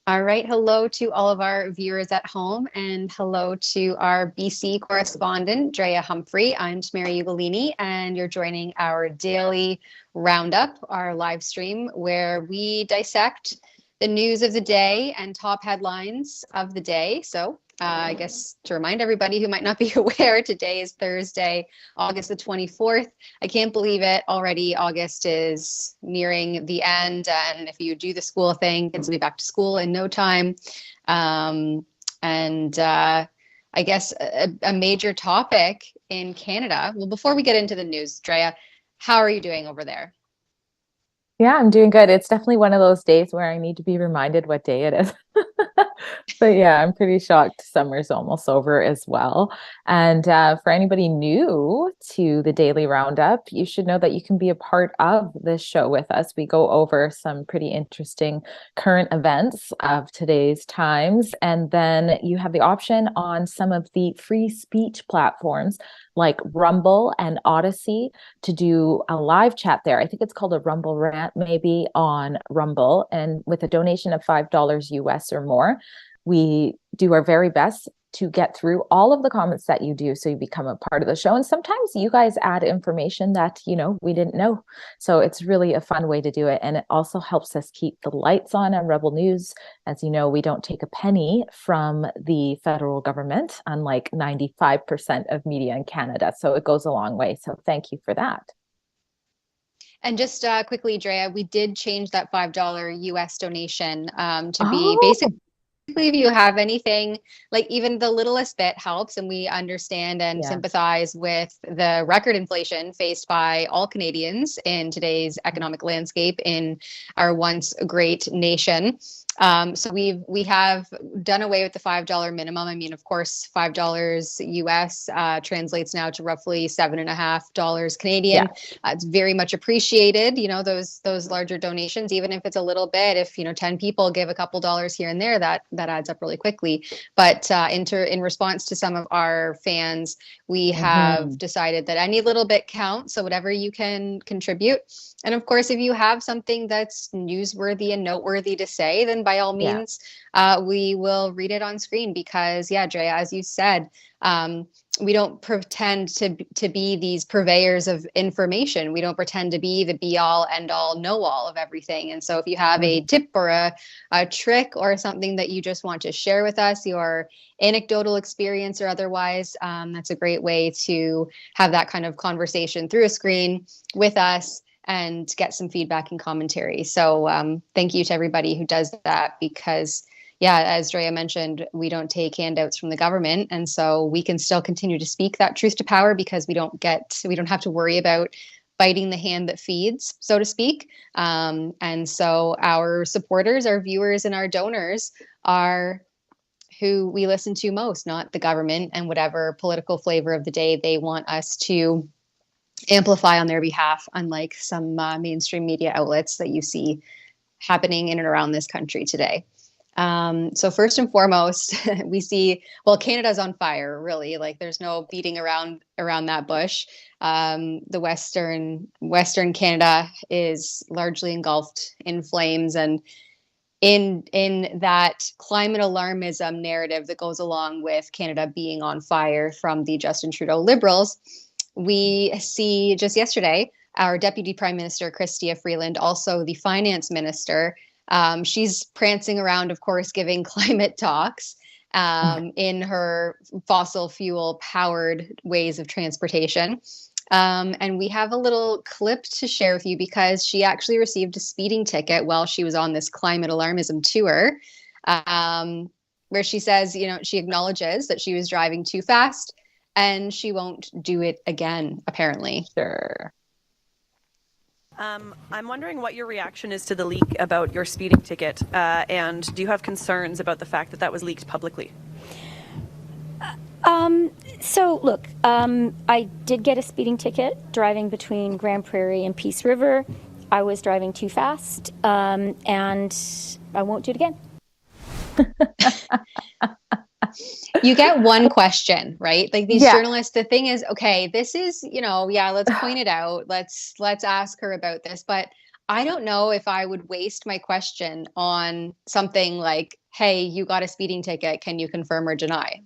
All right. Hello to all of our viewers at home, and hello to our BC correspondent, Drea Humphrey. I'm Mary Ugolini, and you're joining our daily Roundup, our live stream, where we dissect the news of the day and top headlines of the day. So, I guess to remind everybody who might not be aware, today is Thursday, August the 24th. I can't believe it. Already August is nearing the end. And if you do the school thing, kids will be back to school in no time. I guess a major topic in Canada. Well, before we get into the news, Drea, how are you doing over there? Yeah, I'm doing good. It's definitely one of those days where I need to be reminded what day it is. But yeah, I'm pretty shocked summer's almost over as well. And for anybody new to the Daily Roundup, you should know that you can be a part of this show with us. We go over some pretty interesting current events of today's times. And then you have the option on some of the free speech platforms like Rumble and Odyssey to do a live chat there. I think it's called a Rumble rant, maybe on Rumble. And with a donation of $5 US or more, we do our very best to get through all of the comments that you do so you become a part of the show. And sometimes you guys add information that, we didn't know. So it's really a fun way to do it. And it also helps us keep the lights on Rebel News. As you know, we don't take a penny from the federal government, unlike 95% of media in Canada. So it goes a long way. So thank you for that. And just quickly, Drea, we did change that $5 US donation to be Oh, basically if you have anything, like even the littlest bit helps, and we understand and yeah. sympathize with the record inflation faced by all Canadians in today's economic landscape in our once great nation. So we have done away with the $5 minimum. I mean, of course, $5 US translates now to roughly $7.50 Canadian. Yeah. It's very much appreciated. Those larger donations, even if it's a little bit. If 10 people give a couple dollars here and there, that adds up really quickly. But in response to some of our fans, we have decided that any little bit counts. So whatever you can contribute. And of course, if you have something that's newsworthy and noteworthy to say, then by all Yeah. means, we will read it on screen because, yeah, Drea, as you said, we don't pretend to be these purveyors of information. We don't pretend to be the be all, end all, know all of everything. And so if you have a tip or a trick or something that you just want to share with us, your anecdotal experience or otherwise, that's a great way to have that kind of conversation through a screen with us and get some feedback and commentary. So thank you to everybody who does that because, yeah, as Drea mentioned, we don't take handouts from the government. And so we can still continue to speak that truth to power because we don't have to worry about biting the hand that feeds, so to speak. And so our supporters, our viewers, and our donors are who we listen to most, not the government and whatever political flavor of the day they want us to amplify on their behalf, unlike some mainstream media outlets that you see happening in and around this country today. So first and foremost, we see, well, Canada's on fire, really. Like there's no beating around that bush. The Western Canada is largely engulfed in flames, and in that climate alarmism narrative that goes along with Canada being on fire from the Justin Trudeau Liberals, we see just yesterday our Deputy Prime Minister Chrystia Freeland, also the Finance Minister. She's prancing around, of course, giving climate talks in her fossil fuel powered ways of transportation. And we have a little clip to share with you because she actually received a speeding ticket while she was on this climate alarmism tour, where she says, she acknowledges that she was driving too fast and she won't do it again, apparently. Sure. I'm wondering what your reaction is to the leak about your speeding ticket, and do you have concerns about the fact that was leaked publicly? So look, I did get a speeding ticket driving between Grand Prairie and Peace River. I was driving too fast, and I won't do it again. You get one question, right? Like these journalists, the thing is, okay, this is, let's point it out. Let's ask her about this. But I don't know if I would waste my question on something like, hey, you got a speeding ticket. Can you confirm or deny?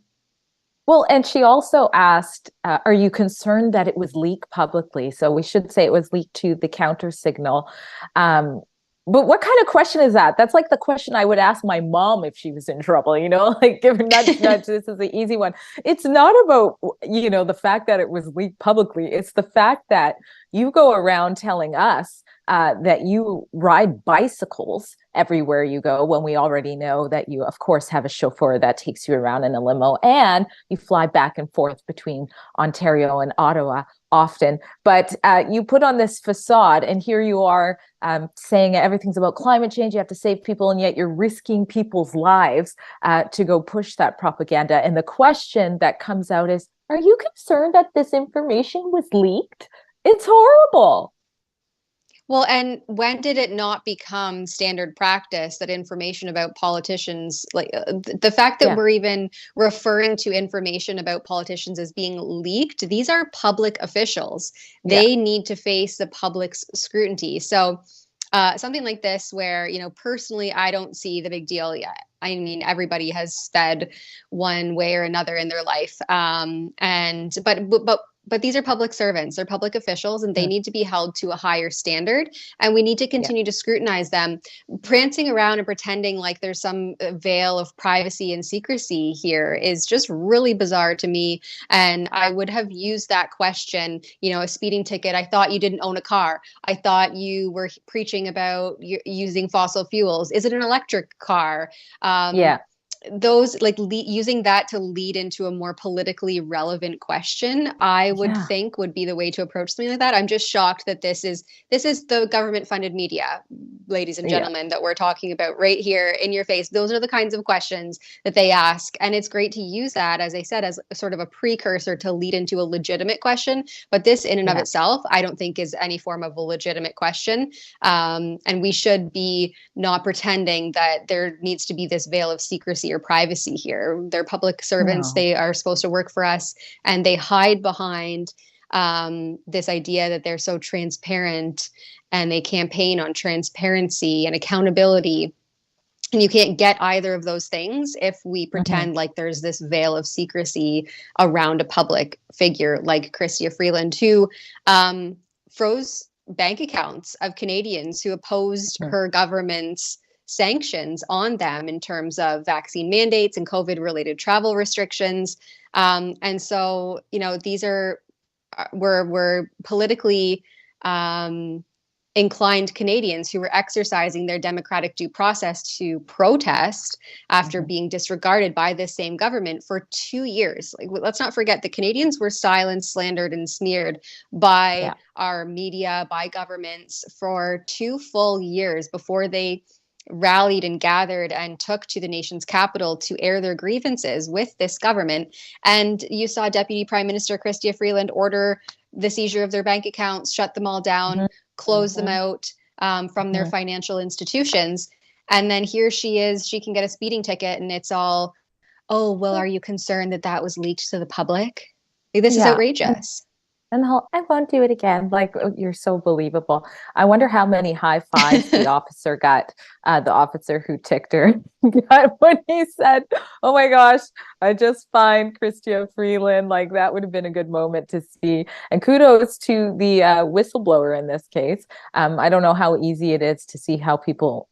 Well, and she also asked, are you concerned that it was leaked publicly? So we should say it was leaked to the counter signal. But what kind of question is that? That's like the question I would ask my mom if she was in trouble, like give her nudge, nudge. This is the easy one. It's not about, the fact that it was leaked publicly. It's the fact that you go around telling us that you ride bicycles everywhere you go, when we already know that you, of course, have a chauffeur that takes you around in a limo, and you fly back and forth between Ontario and Ottawa often. But you put on this facade, and here you are saying everything's about climate change, you have to save people, and yet you're risking people's lives to go push that propaganda. And the question that comes out is, are you concerned that this information was leaked? It's horrible. Well, and when did it not become standard practice that information about politicians, like the fact that we're even referring to information about politicians as being leaked, these are public officials. They need to face the public's scrutiny. So something like this where, personally, I don't see the big deal yet. I mean, everybody has sped one way or another in their life. But these are public servants, they're public officials, and they need to be held to a higher standard. And we need to continue to scrutinize them. Prancing around and pretending like there's some veil of privacy and secrecy here is just really bizarre to me. And I would have used that question, a speeding ticket. I thought you didn't own a car. I thought you were preaching about using fossil fuels. Is it an electric car? Those using that to lead into a more politically relevant question, I would think would be the way to approach something like that. I'm just shocked that this is the government funded media, ladies and gentlemen, that we're talking about right here in your face. Those are the kinds of questions that they ask. And it's great to use that, as I said, as sort of a precursor to lead into a legitimate question. But this in and of itself, I don't think is any form of a legitimate question. And we should be not pretending that there needs to be this veil of secrecy or privacy here. They're public servants. They are supposed to work for us, and they hide behind this idea that they're so transparent, and they campaign on transparency and accountability. And you can't get either of those things if we pretend like there's this veil of secrecy around a public figure like Chrystia Freeland, who froze bank accounts of Canadians who opposed her government's sanctions on them in terms of vaccine mandates and COVID-related travel restrictions. And so, these were politically inclined Canadians who were exercising their democratic due process to protest after being disregarded by this same government for 2 years. Like, let's not forget, the Canadians were silenced, slandered, and smeared by our media, by governments for 2 full years before they rallied and gathered and took to the nation's capital to air their grievances with this government. And you saw Deputy Prime Minister Chrystia Freeland order the seizure of their bank accounts, shut them all down, close them out from their financial institutions. And then here she is, she can get a speeding ticket, and it's all, oh, well, are you concerned that that was leaked to the public? Like, this is outrageous. And I won't do it again. Like, you're so believable. I wonder how many high fives the officer got, the officer who ticked her got when he said, oh my gosh, I just fined Chrystia Freeland. Like, that would have been a good moment to see. And kudos to the whistleblower in this case. I don't know how easy it is to see how people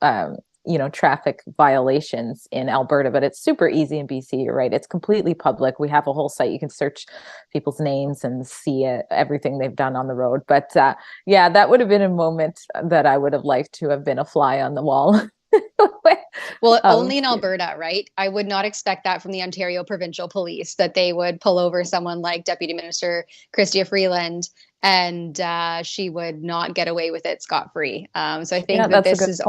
traffic violations in Alberta, but it's super easy in BC. You're right. It's completely public. We have a whole site. You can search people's names and see everything they've done on the road. But that would have been a moment that I would have liked to have been a fly on the wall. Well, only in Alberta, right? I would not expect that from the Ontario Provincial Police, that they would pull over someone like Deputy Minister Chrystia Freeland and she would not get away with it scot-free. So I think that this is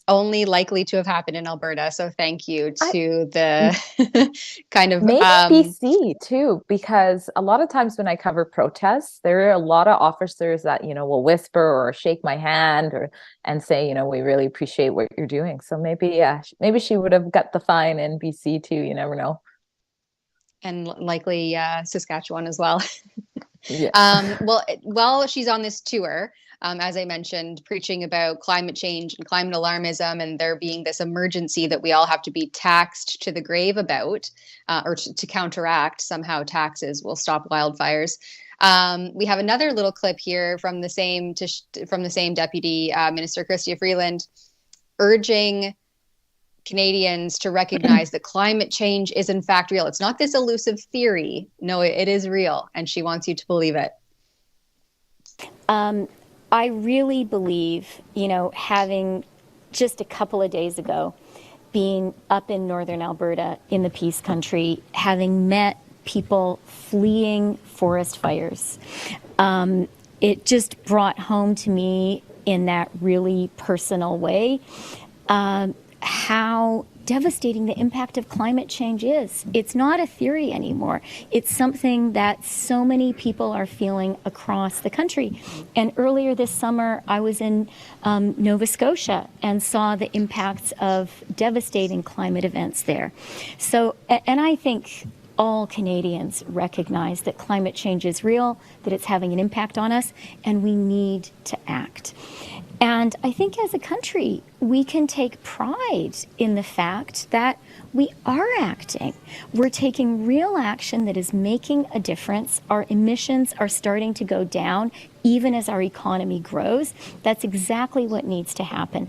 only likely to have happened in Alberta. So thank you to the kind of maybe BC too, because a lot of times when I cover protests, there are a lot of officers that will whisper or shake my hand and say, we really appreciate what you're doing. So maybe she would have got the fine in BC too. You never know. And likely Saskatchewan as well. Yeah. Well, while she's on this tour, as I mentioned, preaching about climate change and climate alarmism, and there being this emergency that we all have to be taxed to the grave about, or to counteract somehow taxes will stop wildfires. We have another little clip here from the same Deputy Minister Chrystia Freeland, urging Canadians to recognize that climate change is in fact real. It's not this elusive theory. No, it is real, and she wants you to believe it. I really believe, having just a couple of days ago, being up in northern Alberta in the Peace Country, having met people fleeing forest fires, it just brought home to me in that really personal way how devastating the impact of climate change is. It's not a theory anymore. It's something that so many people are feeling across the country. And earlier this summer, I was in Nova Scotia and saw the impacts of devastating climate events there. So, and I think all Canadians recognize that climate change is real, that it's having an impact on us, and we need to act. And I think as a country, we can take pride in the fact that we are acting. We're taking real action that is making a difference. Our emissions are starting to go down, even as our economy grows. That's exactly what needs to happen.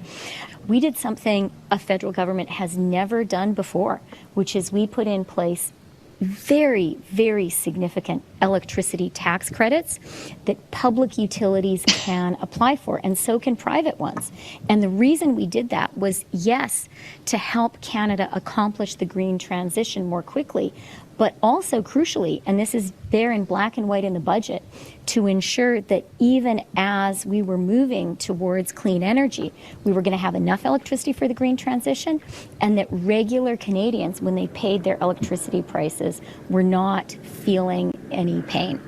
We did something a federal government has never done before, which is we put in place very, very significant electricity tax credits that public utilities can apply for, and so can private ones. And the reason we did that was, yes, to help Canada accomplish the green transition more quickly, but also crucially, and this is there in black and white in the budget, to ensure that even as we were moving towards clean energy, we were going to have enough electricity for the green transition, and that regular Canadians, when they paid their electricity prices, were not feeling any pain.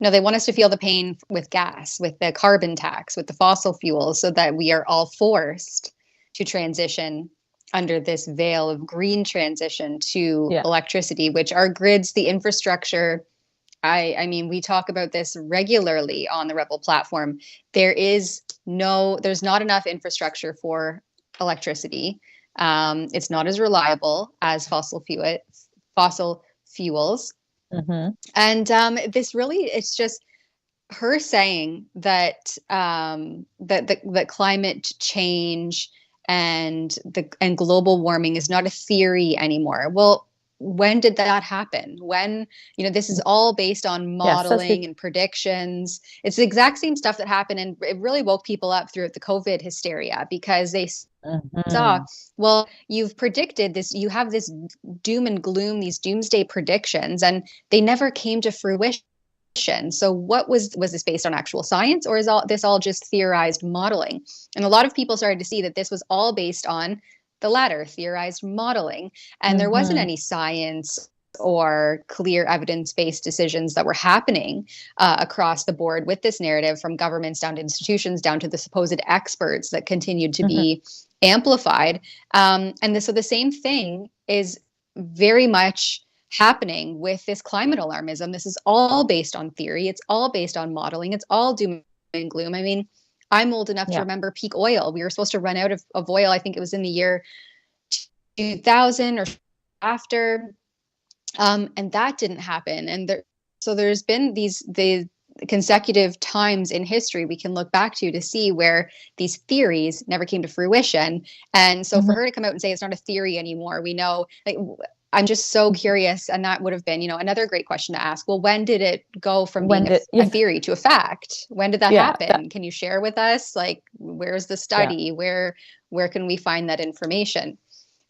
No, they want us to feel the pain with gas, with the carbon tax, with the fossil fuels, so that we are all forced to transition under this veil of green transition to electricity, which our grids, the infrastructure, I mean, we talk about this regularly on the Rebel platform. There's not enough infrastructure for electricity. It's not as reliable as fossil fuels. Mm-hmm. And this really, it's just her saying that that climate change and global warming is not a theory anymore. Well, when did that happen? When, this is all based on modeling and predictions. It's the exact same stuff that happened, and it really woke people up throughout the COVID hysteria, because they saw, well, you've predicted this, you have this doom and gloom, these doomsday predictions, and they never came to fruition. So what was this based on actual science, or is this all just theorized modeling? And a lot of people started to see that this was all based on the latter, theorized modeling. And there wasn't any science or clear evidence-based decisions that were happening across the board with this narrative, from governments down to institutions, down to the supposed experts that continued to be amplified. So the same thing is very much happening with this climate alarmism. This is all based on theory. It's all based on modeling. It's all doom and gloom. I mean, I'm old enough to remember peak oil. We were supposed to run out of oil. I think it was in the year 2000 or after. And that didn't happen. And there's been the consecutive times in history we can look back to see where these theories never came to fruition. And so for her to come out and say it's not a theory anymore, we know, I'm just so curious. And that would have been, another great question to ask. Well, when did it go from being a theory to a fact? When did that happen? Can you share with us? Where's the study? Where can we find that information?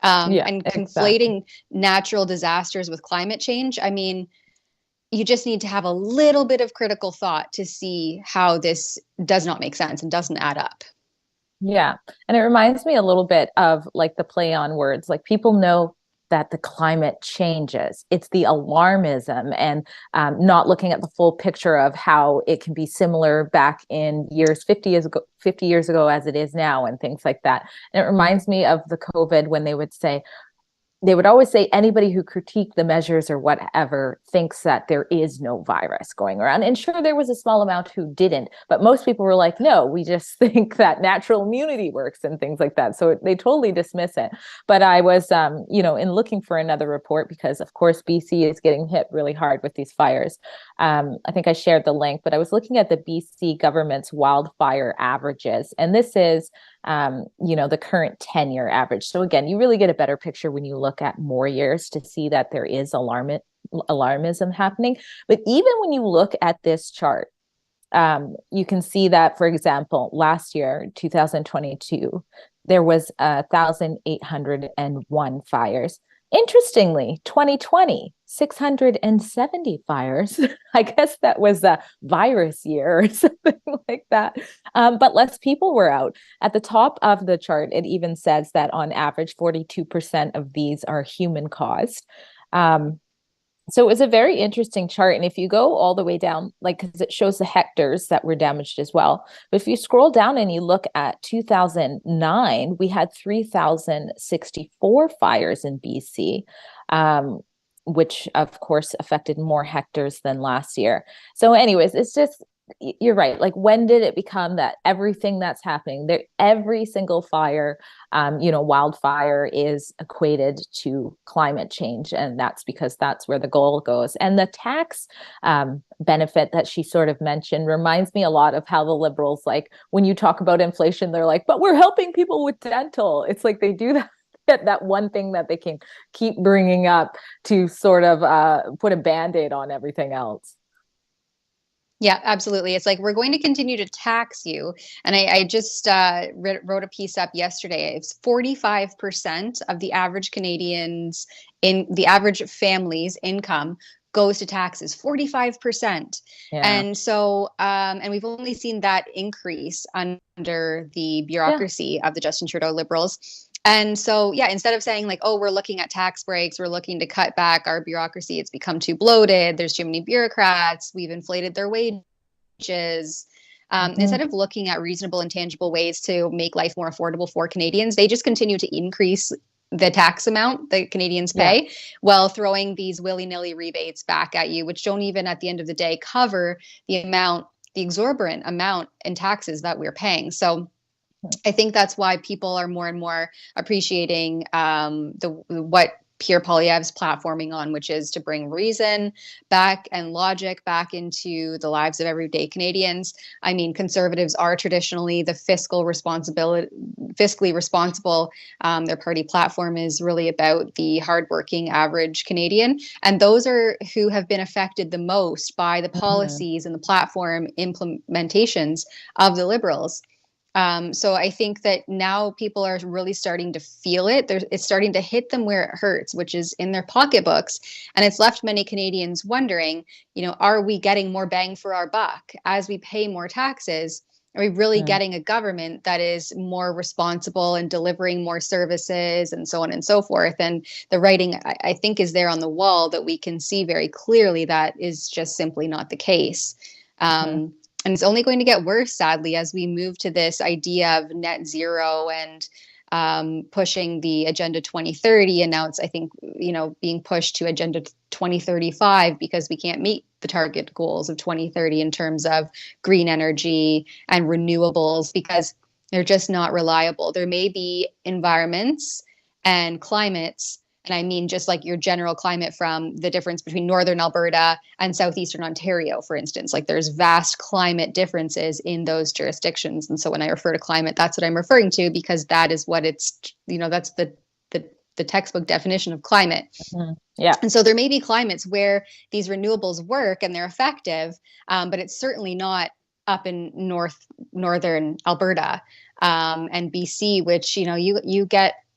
And conflating natural disasters with climate change. I mean, you just need to have a little bit of critical thought to see how this does not make sense and doesn't add up. Yeah. And it reminds me a little bit of the play on words. People know that the climate changes. It's the alarmism and not looking at the full picture of how it can be similar back in 50 years ago as it is now, and things like that. And it reminds me of the COVID, when they would say, they would always say anybody who critiqued the measures or whatever thinks that there is no virus going around. And sure, there was a small amount who didn't, but most people were like, no, we just think that natural immunity works and things like that. So they totally dismiss it. But I was, in looking for another report, because of course, BC is getting hit really hard with these fires. I think I shared the link, but I was looking at the BC government's wildfire averages, and this is the current 10-year average. So again, you really get a better picture when you look at more years to see that there is alarmism happening. But even when you look at this chart, you can see that, for example, last year, 2022, there was 1,801 fires. Interestingly, 2020, 670 fires. I guess that was a virus year or something like that. But less people were out. At the top of the chart, it even says that on average, 42% of these are human caused. So it was a very interesting chart. And if you go all the way down, because it shows the hectares that were damaged as well. But if you scroll down and you look at 2009, we had 3,064 fires in BC, which of course affected more hectares than last year. So anyways, it's just, you're right. When did it become that everything that's happening there, every single fire, wildfire is equated to climate change? And that's because that's where the goal goes. And the tax benefit that she sort of mentioned reminds me a lot of how the Liberals, when you talk about inflation, they're like, but we're helping people with dental. It's like they do that one thing that they can keep bringing up to sort of put a Band-Aid on everything else. Yeah, absolutely. It's like, we're going to continue to tax you. And I just wrote a piece up yesterday. It's 45% of the average Canadians, in the average family's income, goes to taxes. 45%. Yeah. And so, and we've only seen that increase under the bureaucracy of the Justin Trudeau Liberals. And so, yeah, instead of saying we're looking at tax breaks, we're looking to cut back our bureaucracy, it's become too bloated, there's too many bureaucrats, we've inflated their wages. Instead of looking at reasonable and tangible ways to make life more affordable for Canadians, they just continue to increase the tax amount that Canadians pay while throwing these willy-nilly rebates back at you, which don't even at the end of the day cover the exorbitant amount in taxes that we're paying. So I think that's why people are more and more appreciating what Pierre Poilievre's platforming on, which is to bring reason back and logic back into the lives of everyday Canadians. I mean, Conservatives are traditionally the fiscally responsible. Their party platform is really about the hardworking average Canadian, and those are who have been affected the most by the policies and the platform implementations of the Liberals. So I think that now people are really starting to feel it. It's starting to hit them where it hurts, which is in their pocketbooks. And it's left many Canadians wondering, are we getting more bang for our buck as we pay more taxes? Are we really getting a government that is more responsible and delivering more services and so on and so forth? And the writing, I think, is there on the wall that we can see very clearly that is just simply not the case. And it's only going to get worse, sadly, as we move to this idea of net zero and pushing the Agenda 2030. And now it's, I think, being pushed to Agenda 2035 because we can't meet the target goals of 2030 in terms of green energy and renewables because they're just not reliable. There may be environments and climates, and I mean just like your general climate from the difference between northern Alberta and southeastern Ontario, for instance. There's vast climate differences in those jurisdictions. And so when I refer to climate, that's what I'm referring to because that is what it's, that's the textbook definition of climate. Yeah. And so there may be climates where these renewables work and they're effective, but it's certainly not up in northern Alberta and BC, which,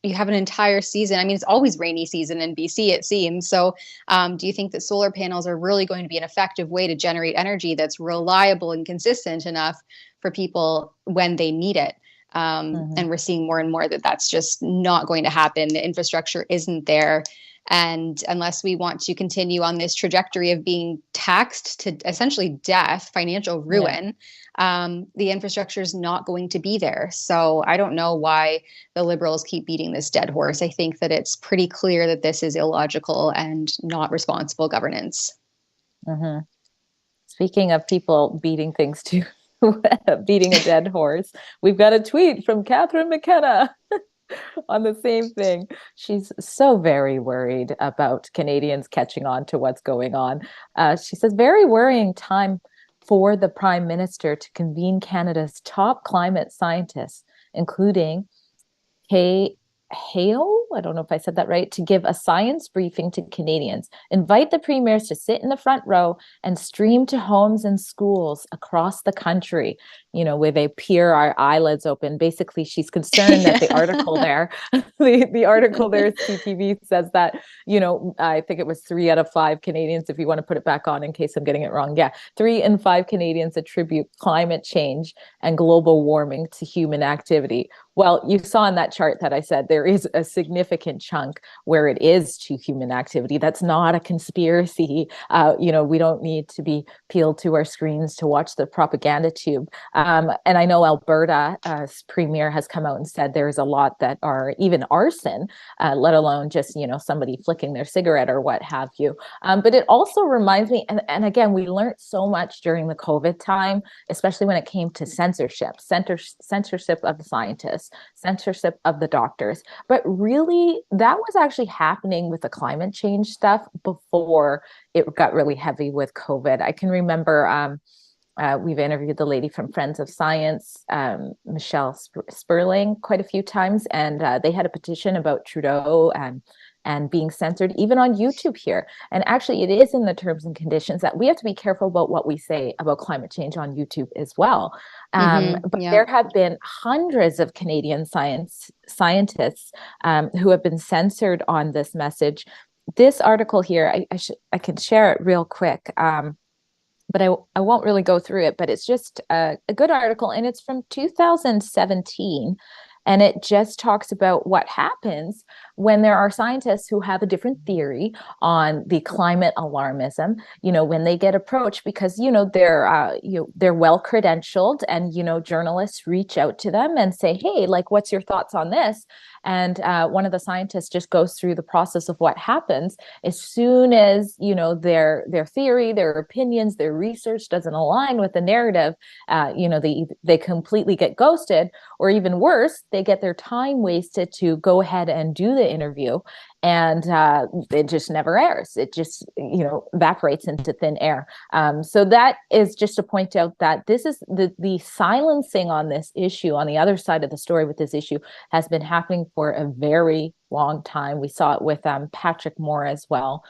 you have an entire season. I mean, it's always rainy season in BC, it seems. So do you think that solar panels are really going to be an effective way to generate energy that's reliable and consistent enough for people when they need it? And we're seeing more and more that that's just not going to happen. The infrastructure isn't there. And unless we want to continue on this trajectory of being taxed to essentially death, financial ruin, the infrastructure is not going to be there. So I don't know why the Liberals keep beating this dead horse. I think that it's pretty clear that this is illogical and not responsible governance. Mm-hmm. Speaking of people beating things to beating a dead horse, we've got a tweet from Catherine McKenna on the same thing. She's so very worried about Canadians catching on to what's going on. She says, very worrying time for the Prime Minister to convene Canada's top climate scientists, including Kay Hale, I don't know if I said that right, to give a science briefing to Canadians. Invite the premiers to sit in the front row and stream to homes and schools across the country, where they peer our eyelids open. Basically, she's concerned that the article there, the article there, CTV says that, I think it was 3 out of 5 Canadians, if you want to put it back on in case I'm getting it wrong. Yeah, 3 in 5 Canadians attribute climate change and global warming to human activity. Well, you saw in that chart that I said there is a significant chunk where it is to human activity. That's not a conspiracy. We don't need to be peeled to our screens to watch the propaganda tube. And I know Alberta's premier has come out and said there's a lot that are even arson, let alone just, somebody flicking their cigarette or what have you. But it also reminds me, and again, we learned so much during the COVID time, especially when it came to censorship of the scientists, censorship of the doctors. But really, that was actually happening with the climate change stuff before it got really heavy with COVID. I can remember we've interviewed the lady from Friends of Science, Michelle Sperling, quite a few times, and they had a petition about Trudeau and being censored even on YouTube here. And actually, it is in the terms and conditions that we have to be careful about what we say about climate change on YouTube as well. But there have been hundreds of Canadian scientists who have been censored on this message. This article here, I can share it real quick, but I won't really go through it, but it's just a good article, and it's from 2017. And it just talks about what happens when there are scientists who have a different theory on the climate alarmism, when they get approached because, they're well credentialed and, journalists reach out to them and say, hey, what's your thoughts on this? And one of the scientists just goes through the process of what happens as soon as, their theory, their opinions, their research doesn't align with the narrative. They completely get ghosted, or even worse, they get their time wasted to go ahead and do the interview, and it just never airs. It just evaporates into thin air. So that is just to point out that this is the silencing on this issue, on the other side of the story with this issue, has been happening for a very long time. We saw it with Patrick Moore as well,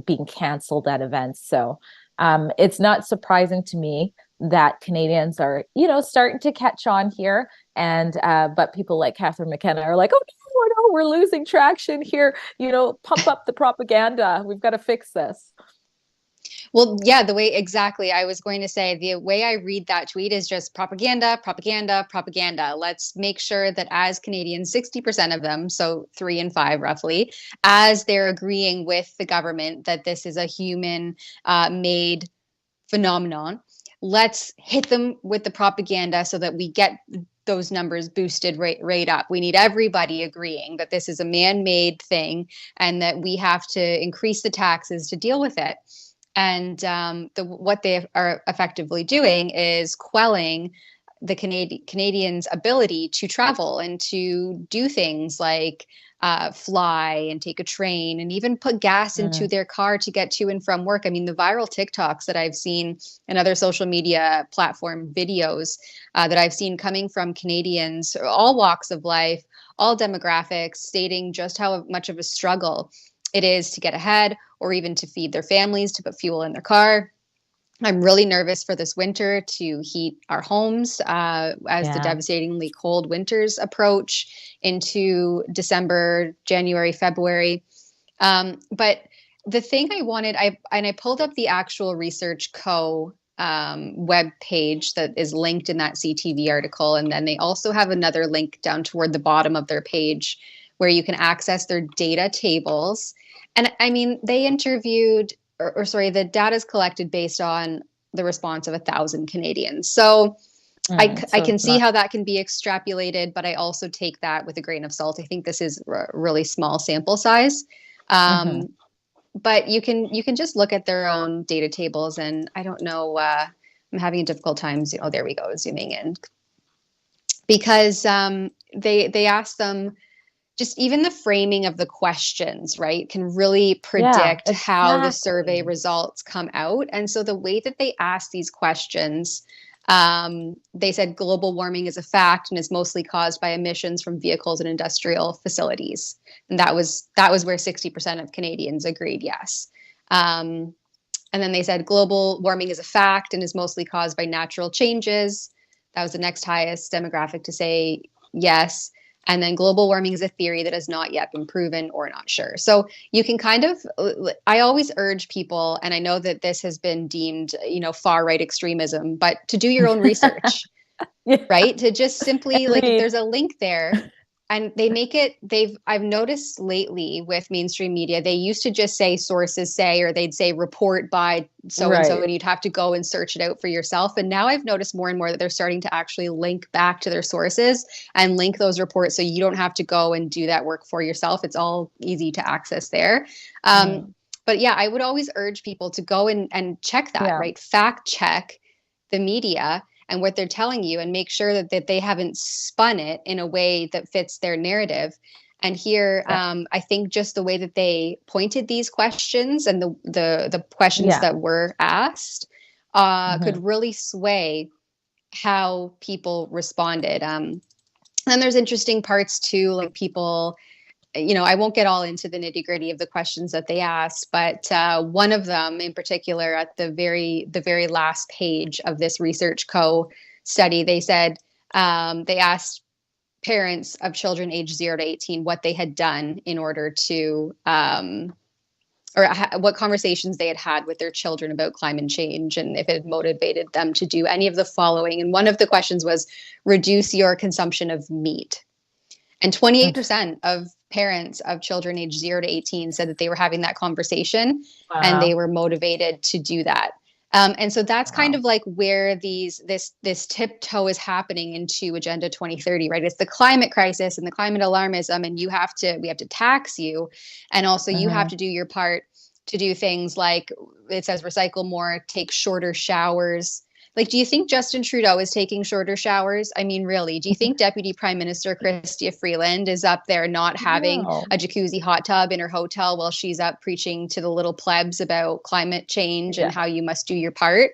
being canceled at events. So it's not surprising to me that Canadians are, starting to catch on here. And but people like Catherine McKenna are like, oh no, we're losing traction here. Pump up the propaganda. We've got to fix this. Well, yeah, exactly. I was going to say the way I read that tweet is just propaganda, propaganda, propaganda. Let's make sure that as Canadians, 60% of them, so 3 in 5 roughly, as they're agreeing with the government that this is a human made phenomenon, let's hit them with the propaganda so that we get those numbers boosted right up. We need everybody agreeing that this is a man-made thing and that we have to increase the taxes to deal with it. And what they are effectively doing is quelling the Canadians' ability to travel and to do things like fly and take a train and even put gas into their car to get to and from work. I mean, the viral TikToks that I've seen and other social media platform videos that I've seen coming from Canadians, all walks of life, all demographics, stating just how much of a struggle it is to get ahead or even to feed their families, to put fuel in their car. I'm really nervous for this winter to heat our homes as the devastatingly cold winters approach into December, January, February. But the thing I pulled up the actual Research Co. Web page that is linked in that CTV article. And then they also have another link down toward the bottom of their page where you can access their data tables. And I mean, they interviewed, the data is collected based on the response of 1,000 Canadians. So I can see how that can be extrapolated, but I also take that with a grain of salt. I think this is a really small sample size. But you can just look at their own data tables, and I don't know, I'm having a difficult time. Oh, there we go, zooming in. Because they asked them, just even the framing of the questions, right, can really predict how the survey results come out. And so the way that they asked these questions, they said global warming is a fact and is mostly caused by emissions from vehicles and industrial facilities. And that was where 60% of Canadians agreed yes. And then they said global warming is a fact and is mostly caused by natural changes. That was the next highest demographic to say yes. And then global warming is a theory that has not yet been proven or not sure. So you can kind of, I always urge people, and I know that this has been deemed, far right extremism, but to do your own research, right? To just simply like, if there's a link there, and I've noticed lately with mainstream media, they used to just say sources say, or they'd say report by so-and-so, and you'd have to go and search it out for yourself. And now I've noticed more and more that they're starting to actually link back to their sources and link those reports, so you don't have to go and do that work for yourself. It's all easy to access there. But yeah, I would always urge people to go and check that, right? Fact check the media and what they're telling you, and make sure that they haven't spun it in a way that fits their narrative. And here, I think just the way that they pointed these questions and the questions that were asked could really sway how people responded. And there's interesting parts too, like people, I won't get all into the nitty gritty of the questions that they asked, but one of them in particular, at the very last page of this Research Co. study, they said they asked parents of children aged 0 to 18 what they had done in order to, what conversations they had had with their children about climate change, and if it had motivated them to do any of the following. And one of the questions was, reduce your consumption of meat. And 28% of parents of children aged 0 to 18 said that they were having that conversation and they were motivated to do that. And so that's kind of like where this tiptoe is happening into Agenda 2030, right? It's the climate crisis and the climate alarmism, and we have to tax you. And also you have to do your part to do things like, it says recycle more, take shorter showers. Like, do you think Justin Trudeau is taking shorter showers? I mean, really, do you think Deputy Prime Minister Chrystia Freeland is up there not having a jacuzzi hot tub in her hotel while she's up preaching to the little plebs about climate change and how you must do your part?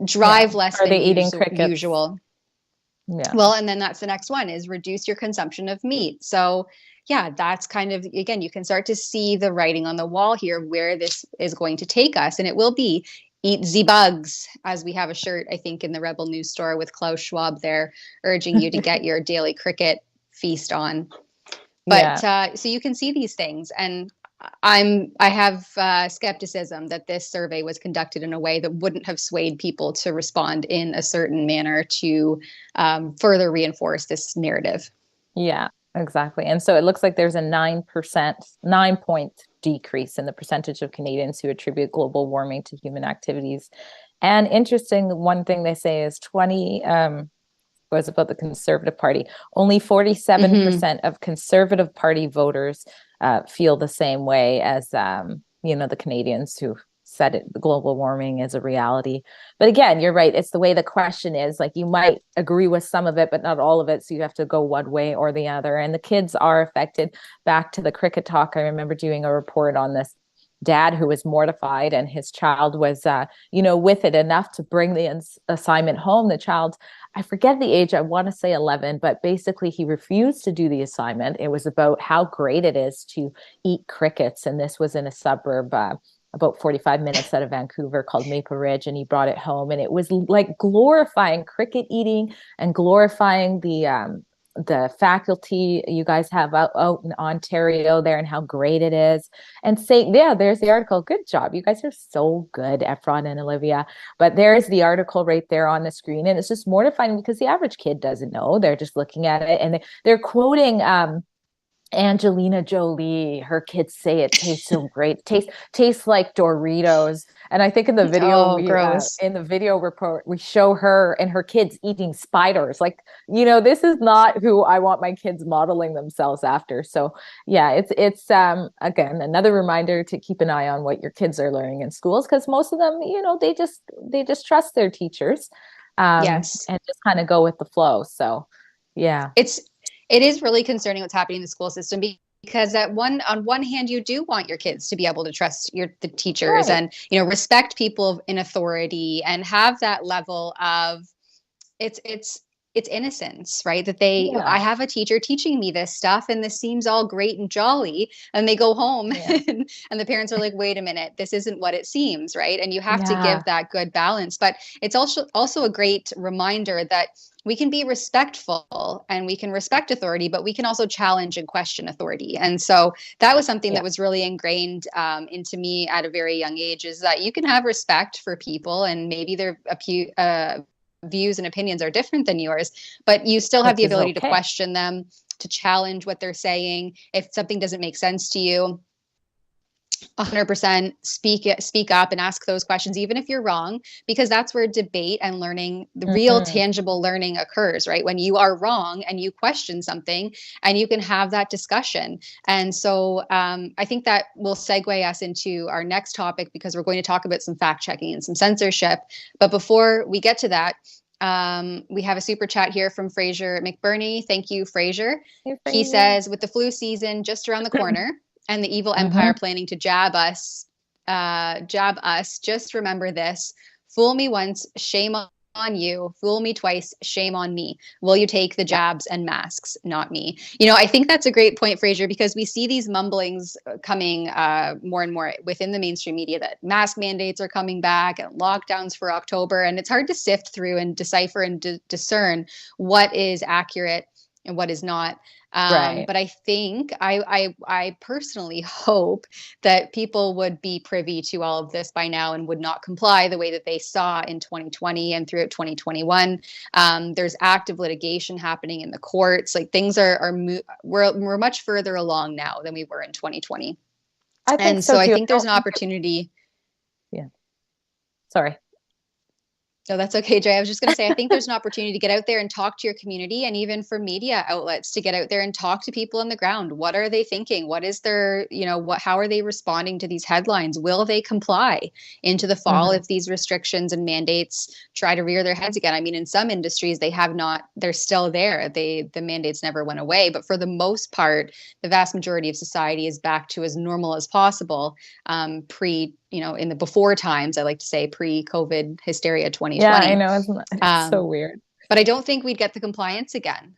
Drive less than usual. Yeah. Well, and then that's the next one, is reduce your consumption of meat. So yeah, that's kind of, again, you can start to see the writing on the wall here, where this is going to take us. And it will be eat the bugs, as we have a shirt, I think, in the Rebel News store with Klaus Schwab there, urging you to get your daily cricket feast on. But so you can see these things, and I have skepticism that this survey was conducted in a way that wouldn't have swayed people to respond in a certain manner to further reinforce this narrative. Yeah, exactly. And so it looks like there's a 9-point decrease in the percentage of Canadians who attribute global warming to human activities. And interesting, one thing they say is was about the Conservative Party. Only 47% of Conservative Party voters feel the same way as the Canadians who said it, the global warming is a reality. But again, you're right. It's the way the question is. Like, you might agree with some of it, but not all of it. So you have to go one way or the other. And the kids are affected. Back to the cricket talk, I remember doing a report on this dad who was mortified, and his child was, with it enough to bring the assignment home. The child, I forget the age, I want to say 11, but basically he refused to do the assignment. It was about how great it is to eat crickets. And this was in a suburb about 45 minutes out of Vancouver called Maple Ridge, and he brought it home, and it was like glorifying cricket eating and glorifying the faculty you guys have out in Ontario there and how great it is, and saying, there's the article. Good job. You guys are so good, Efron and Olivia. But there's the article right there on the screen, and it's just mortifying because the average kid doesn't know. They're just looking at it, and they're quoting Angelina Jolie, her kids say it tastes so great. Tastes like Doritos. And I think in the video Oh, gross. in the video report we show her and her kids eating spiders. Like, this is not who I want my kids modeling themselves after. So yeah, it's again another reminder to keep an eye on what your kids are learning in schools, because most of them, they just trust their teachers. Yes. And just kind of go with the flow. So yeah. It is really concerning what's happening in the school system, because on one hand, you do want your kids to be able to trust the teachers, Right. and respect people in authority, and have that level of it's innocence, right? That I have a teacher teaching me this stuff, and this seems all great and jolly, and they go home, and the parents are like, wait a minute, this isn't what it seems, right? And you have to give that good balance. But it's also a great reminder that we can be respectful and we can respect authority, but we can also challenge and question authority. And so that was something that was really ingrained into me at a very young age, is that you can have respect for people, and maybe their views and opinions are different than yours, but you still have the ability to question them, to challenge what they're saying. If something doesn't make sense to you, 100% speak up and ask those questions, even if you're wrong, because that's where debate and learning, the real tangible learning, occurs, right? When you are wrong and you question something, and you can have that discussion. And so I think that will segue us into our next topic, because we're going to talk about some fact checking and some censorship. But before we get to that, we have a super chat here from Fraser McBurney. Thank you, Fraser. Hey, he says, with the flu season just around the corner and the evil empire planning to jab us, just remember this: fool me once, shame on you; fool me twice, shame on me. Will you take the jabs and masks? Not me. I think that's a great point, Fraser, because we see these mumblings coming more and more within the mainstream media, that mask mandates are coming back and lockdowns for October, and it's hard to sift through and decipher and discern what is accurate and what is not. Right. But I think I personally hope that people would be privy to all of this by now and would not comply the way that they saw in 2020 and throughout 2021. There's active litigation happening in the courts. Like, things we're much further along now than we were in 2020. I think so I too. think there's an opportunity. Yeah. Sorry. No, that's okay, Jay. I was just going to say, I think there's an opportunity to get out there and talk to your community, and even for media outlets to get out there and talk to people on the ground. What are they thinking? What is their, how are they responding to these headlines? Will they comply into the fall if these restrictions and mandates try to rear their heads again? I mean, in some industries, they have not, they're still there. The mandates never went away, but for the most part, the vast majority of society is back to as normal as possible, in the before times. I like to say pre-COVID hysteria 2020. Yeah, I know. It's so weird. But I don't think we'd get the compliance again.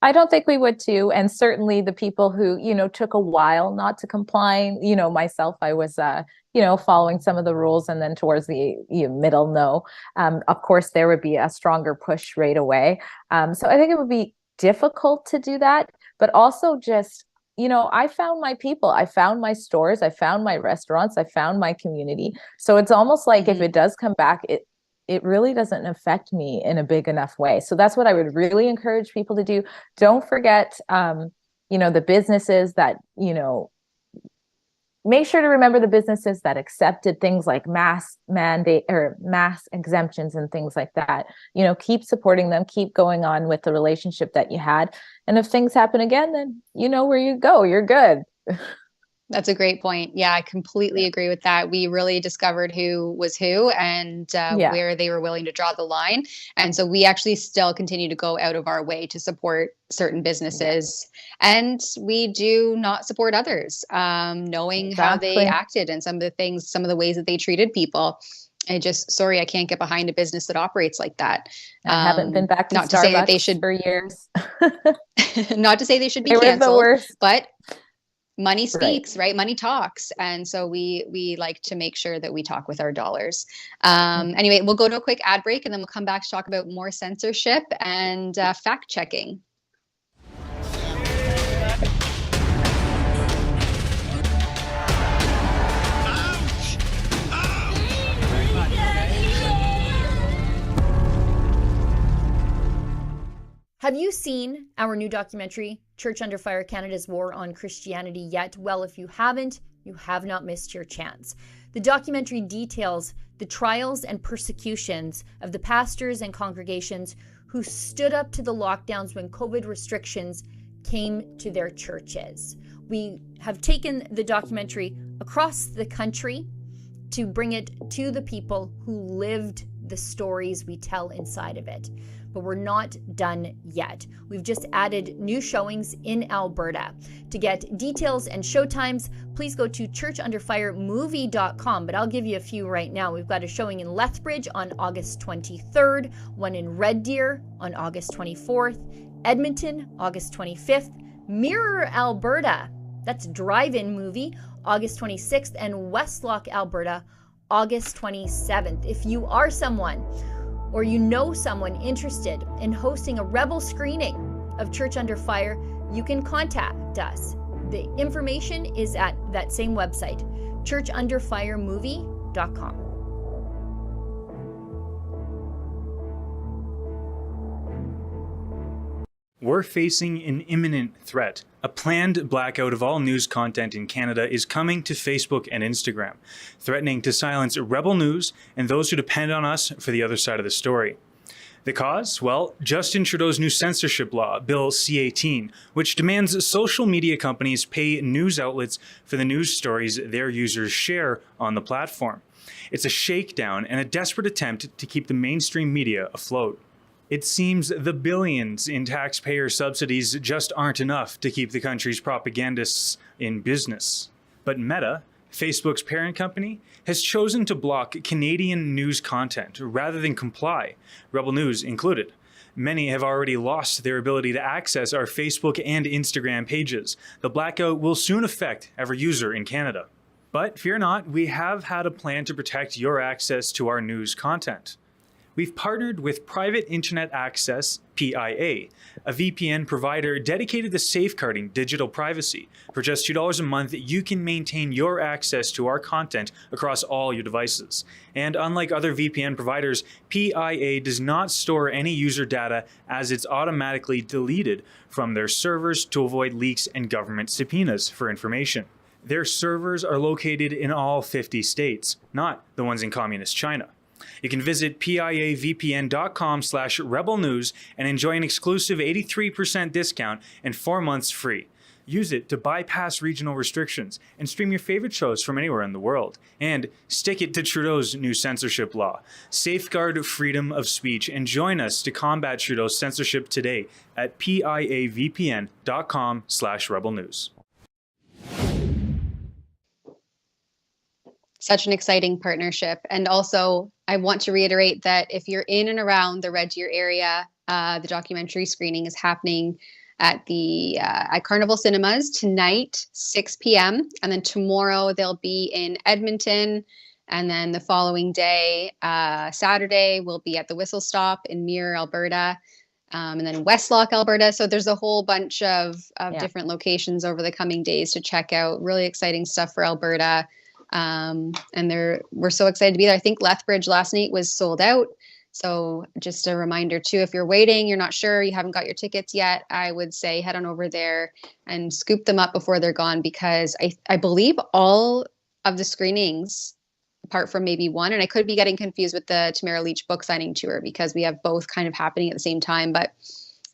I don't think we would too. And certainly the people who, took a while not to comply, myself, I was, following some of the rules, and then towards the middle, no. Of course, there would be a stronger push right away. So I think it would be difficult to do that, but also just, I found my people, I found my stores, I found my restaurants, I found my community. So it's almost like if it does come back, it really doesn't affect me in a big enough way. So that's what I would really encourage people to do. Don't forget, the businesses that, make sure to remember the businesses that accepted things like mask mandate or mask exemptions and things like that. Keep supporting them, keep going on with the relationship that you had. And if things happen again, then you know where you go, you're good. That's a great point. Yeah, I completely agree with that. We really discovered who was who, and where they were willing to draw the line. And so we actually still continue to go out of our way to support certain businesses. And we do not support others, knowing how they acted and some of the ways that they treated people. I can't get behind a business that operates like that. I haven't been back to Starbucks for years. Not to say they should be canceled, but money speaks, right? Money talks. And so we like to make sure that we talk with our dollars. Anyway, we'll go to a quick ad break, and then we'll come back to talk about more censorship and fact checking. Have you seen our new documentary, Church Under Fire, Canada's War on Christianity yet? Well, if you haven't, you have not missed your chance. The documentary details the trials and persecutions of the pastors and congregations who stood up to the lockdowns when COVID restrictions came to their churches. We have taken the documentary across the country to bring it to the people who lived the stories we tell inside of it. But we're not done yet. We've just added new showings in Alberta. To get details and showtimes, please go to churchunderfiremovie.com, but I'll give you a few right now. We've got a showing in Lethbridge on August 23rd, one in Red Deer on August 24th, Edmonton, August 25th, Mirror, Alberta, that's drive-in movie, August 26th, and Westlock, Alberta, August 27th. If you are someone or you know someone interested in hosting a Rebel screening of Church Under Fire, you can contact us. The information is at that same website, churchunderfiremovie.com. We're facing an imminent threat. A planned blackout of all news content in Canada is coming to Facebook and Instagram, threatening to silence Rebel News and those who depend on us for the other side of the story. The cause? Well, Justin Trudeau's new censorship law, Bill C-18, which demands social media companies pay news outlets for the news stories their users share on the platform. It's a shakedown and a desperate attempt to keep the mainstream media afloat. It seems the billions in taxpayer subsidies just aren't enough to keep the country's propagandists in business. But Meta, Facebook's parent company, has chosen to block Canadian news content rather than comply, Rebel News included. Many have already lost their ability to access our Facebook and Instagram pages. The blackout will soon affect every user in Canada. But fear not, we have had a plan to protect your access to our news content. We've partnered with Private Internet Access, PIA, a VPN provider dedicated to safeguarding digital privacy. For just $2 a month, you can maintain your access to our content across all your devices. And unlike other VPN providers, PIA does not store any user data as it's automatically deleted from their servers to avoid leaks and government subpoenas for information. Their servers are located in all 50 states, not the ones in communist China. You can visit piavpn.com/rebelnews and enjoy an exclusive 83% discount and 4 months free. Use it to bypass regional restrictions and stream your favorite shows from anywhere in the world. And stick it to Trudeau's new censorship law. Safeguard freedom of speech and join us to combat Trudeau's censorship today at piavpn.com/rebelnews. Such an exciting partnership. And also, I want to reiterate that if you're in and around the Red Deer area, the documentary screening is happening at the at Carnival Cinemas tonight, 6 p.m. And then tomorrow they'll be in Edmonton. And then the following day, Saturday, we'll be at the Whistle Stop in Mirror, Alberta. And then Westlock, Alberta. So there's a whole bunch of different locations over the coming days to check out. Really exciting stuff for Alberta. And we're so excited to be there. I think Lethbridge last night was sold out. So just a reminder too, if you're waiting, you're not sure, you haven't got your tickets yet, I would say head on over there and scoop them up before they're gone, because I believe all of the screenings, apart from maybe one, and I could be getting confused with the Tamara Leach book signing tour because we have both kind of happening at the same time, but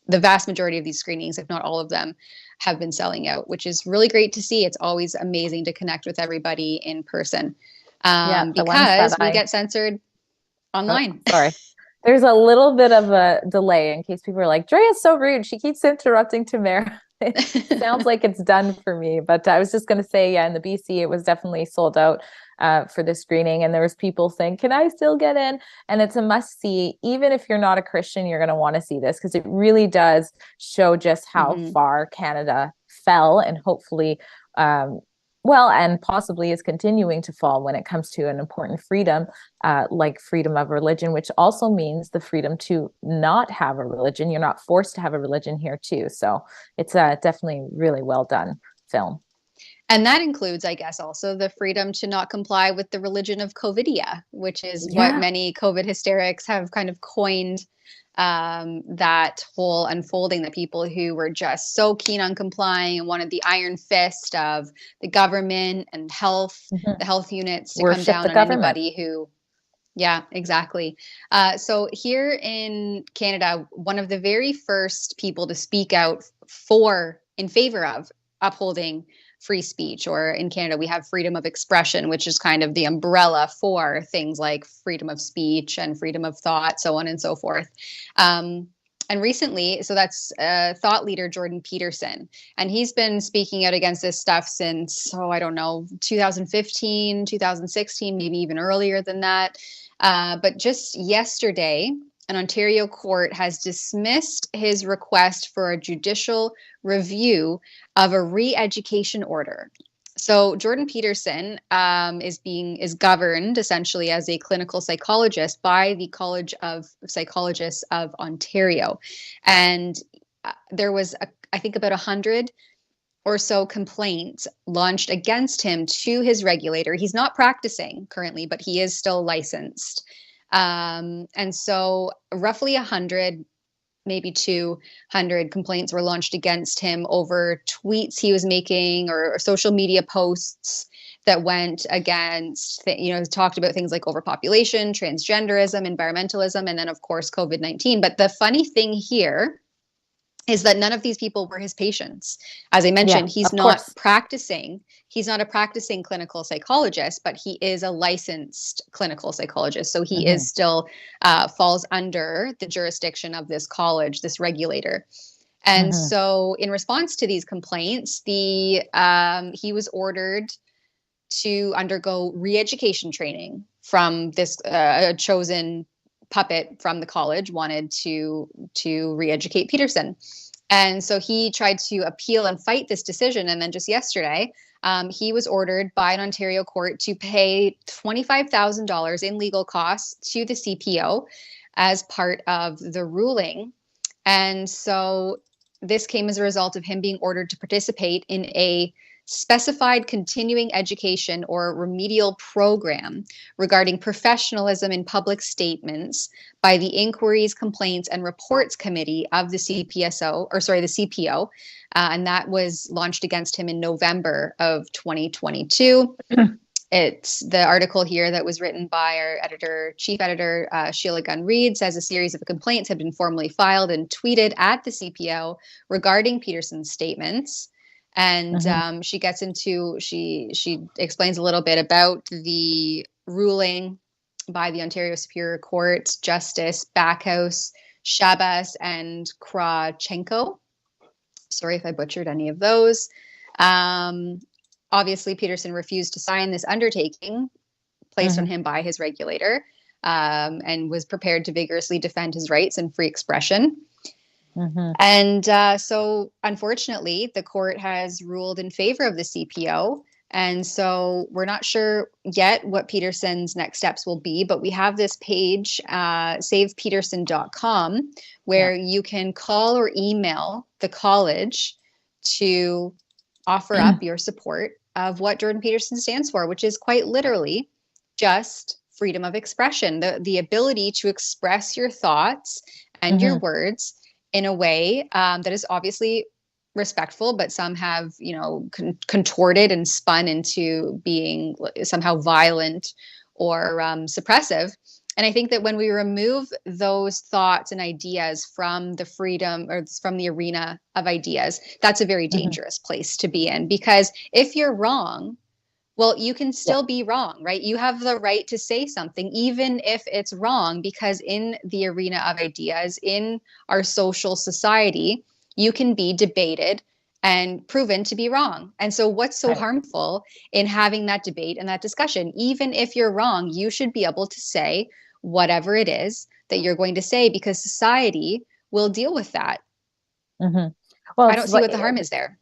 the vast majority of these screenings, if not all of them, have been selling out, which is really great to see. It's always amazing to connect with everybody in person, because we get censored online. Oh, sorry. There's a little bit of a delay in case people are like, Drea is so rude. She keeps interrupting Tamara. It sounds like it's done for me, but I was just going to say, in the BC, it was definitely sold out for the screening, and there was people saying, can I still get in? And it's a must see. Even if you're not a Christian, you're going to want to see this, because it really does show just how far Canada fell, and hopefully and possibly is continuing to fall when it comes to an important freedom, like freedom of religion, which also means the freedom to not have a religion. You're not forced to have a religion here too. So it's definitely really well done film. And that includes, I guess, also the freedom to not comply with the religion of COVIDia, which is what many COVID hysterics have kind of coined, that whole unfolding, that people who were just so keen on complying and wanted the iron fist of the government and health, the health units to come down on anybody who, yeah, exactly. So here in Canada, one of the very first people to speak out in favor of upholding free speech, or in Canada, we have freedom of expression, which is kind of the umbrella for things like freedom of speech and freedom of thought, so on and so forth. And recently, so that's thought leader Jordan Peterson, and he's been speaking out against this stuff since, I don't know, 2015, 2016, maybe even earlier than that. But just yesterday, an Ontario court has dismissed his request for a judicial review of a re-education order. So Jordan Peterson is governed essentially as a clinical psychologist by the College of Psychologists of Ontario, and there was I think about 100 or so complaints launched against him to his regulator. He's not practicing currently, but he is still licensed. And so roughly 100, maybe 200 complaints were launched against him over tweets he was making or social media posts that went against, talked about things like overpopulation, transgenderism, environmentalism, and then, of course, COVID-19. But the funny thing here is that none of these people were his patients. As I mentioned, he's not practicing. He's not a practicing clinical psychologist, but he is a licensed clinical psychologist. So he is still falls under the jurisdiction of this college, this regulator. And so in response to these complaints, he was ordered to undergo re-education training from this chosen puppet from the college wanted to re-educate Peterson. And so he tried to appeal and fight this decision. And then just yesterday, he was ordered by an Ontario court to pay $25,000 in legal costs to the CPO as part of the ruling. And so this came as a result of him being ordered to participate in a specified continuing education or remedial program regarding professionalism in public statements by the Inquiries, Complaints, and Reports Committee of the CPO, and that was launched against him in November of 2022. It's the article here that was written by our chief editor, Sheila Gunn-Reid, says a series of complaints have been formally filed and tweeted at the CPO regarding Peterson's statements. And she explains a little bit about the ruling by the Ontario Superior Court, Justice Backhouse, Shabas, and Krawchenko. Sorry if I butchered any of those. Obviously, Peterson refused to sign this undertaking placed on him by his regulator, and was prepared to vigorously defend his rights and free expression. And so, unfortunately, the court has ruled in favor of the CPO. And so we're not sure yet what Peterson's next steps will be, but we have this page, savepeterson.com, where you can call or email the college to offer up your support of what Jordan Peterson stands for, which is quite literally just freedom of expression, the ability to express your thoughts and your words in a way that is obviously respectful, but some have, contorted and spun into being somehow violent or suppressive. And I think that when we remove those thoughts and ideas from the freedom or from the arena of ideas, that's a very dangerous place to be in, because if you're wrong, well, you can still be wrong, right? You have the right to say something, even if it's wrong, because in the arena of ideas, in our social society, you can be debated and proven to be wrong. And so what's so harmful in having that debate and that discussion? Even if you're wrong, you should be able to say whatever it is that you're going to say, because society will deal with that. Well, I don't see what the harm is there.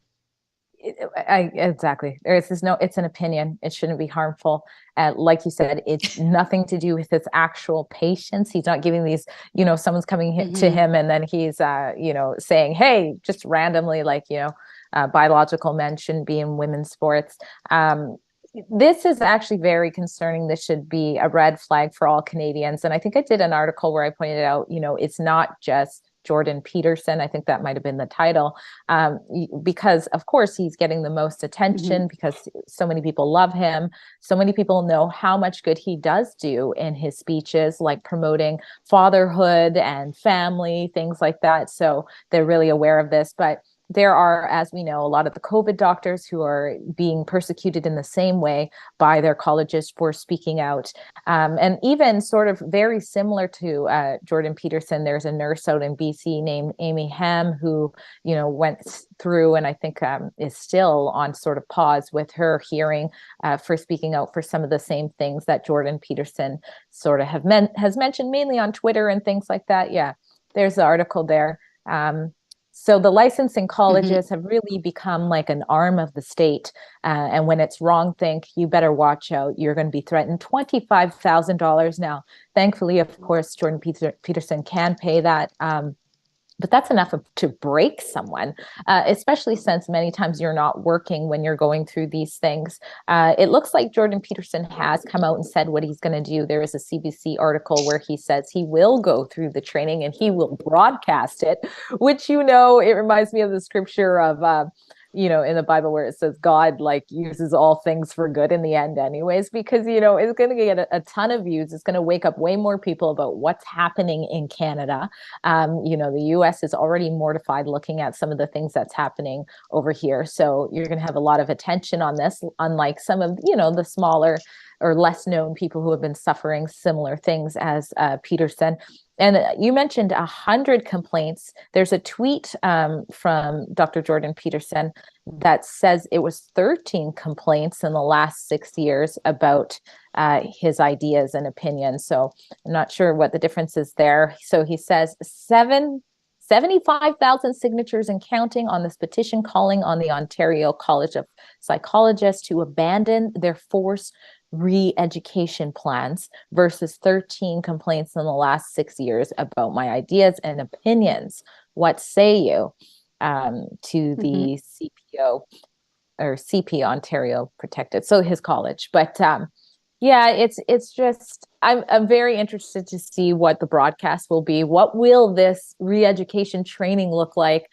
Exactly. It's an opinion. It shouldn't be harmful. Like you said, it's nothing to do with his actual patients. He's not giving these, someone's coming to him and then he's, saying, hey, just randomly, biological men shouldn't be in women's sports. This is actually very concerning. This should be a red flag for all Canadians. And I think I did an article where I pointed out, it's not just Jordan Peterson. I think that might have been the title, because of course he's getting the most attention because so many people love him. So many people know how much good he does do in his speeches, like promoting fatherhood and family, things like that. So they're really aware of this. But there are, as we know, a lot of the COVID doctors who are being persecuted in the same way by their colleges for speaking out. And even sort of very similar to Jordan Peterson, there's a nurse out in BC named Amy Ham who, went through and I think is still on sort of pause with her hearing for speaking out for some of the same things that Jordan Peterson sort of has mentioned, mainly on Twitter and things like that. Yeah, there's the article there. So the licensing colleges have really become like an arm of the state. And when it's wrong, you better watch out. You're going to be threatened $25,000 now. Thankfully, of course, Jordan Peterson can pay that. But that's enough to break someone, especially since many times you're not working when you're going through these things. It looks like Jordan Peterson has come out and said what he's going to do. There is a CBC article where he says he will go through the training and he will broadcast it, which, it reminds me of the scripture of, in the Bible where it says God uses all things for good in the end anyways, because, it's going to get a ton of views. It's going to wake up way more people about what's happening in Canada. The US is already mortified looking at some of the things that's happening over here. So you're going to have a lot of attention on this, unlike some of, the smaller or less known people who have been suffering similar things as Peterson. And you mentioned 100 complaints. There's a tweet from Dr. Jordan Peterson that says it was 13 complaints in the last 6 years about his ideas and opinions. So I'm not sure what the difference is there. So he says 75,000 signatures and counting on this petition calling on the Ontario College of Psychologists to abandon their forced re-education plans versus 13 complaints in the last 6 years about my ideas and opinions. What say you? To the CPO or CP Ontario Protected, so his college. But it's just I'm very interested to see what the broadcast will be. What will this re-education training look like,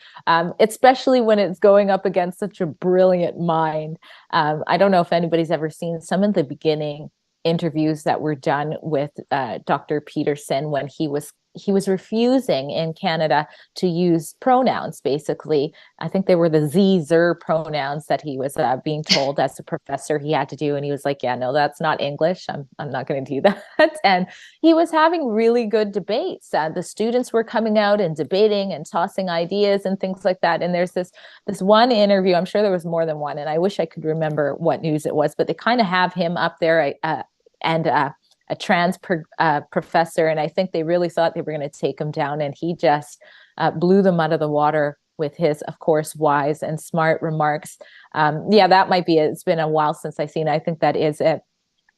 especially when it's going up against such a brilliant mind? I don't know if anybody's ever seen some of the beginning interviews that were done with Dr. Peterson when he was refusing in Canada to use pronouns. Basically, I think they were the zer pronouns that he was being told as a professor he had to do, and he was like, "Yeah, no, that's not English. I'm not going to do that." And he was having really good debates. The students were coming out and debating and tossing ideas and things like that. And there's this one interview. I'm sure there was more than one, and I wish I could remember what news it was, but they kind of have him up there and a trans professor, and I think they really thought they were going to take him down, and he just blew them out of the water with his, of course, wise and smart remarks. That might be it. It's been a while since I've seen it. I think that is it.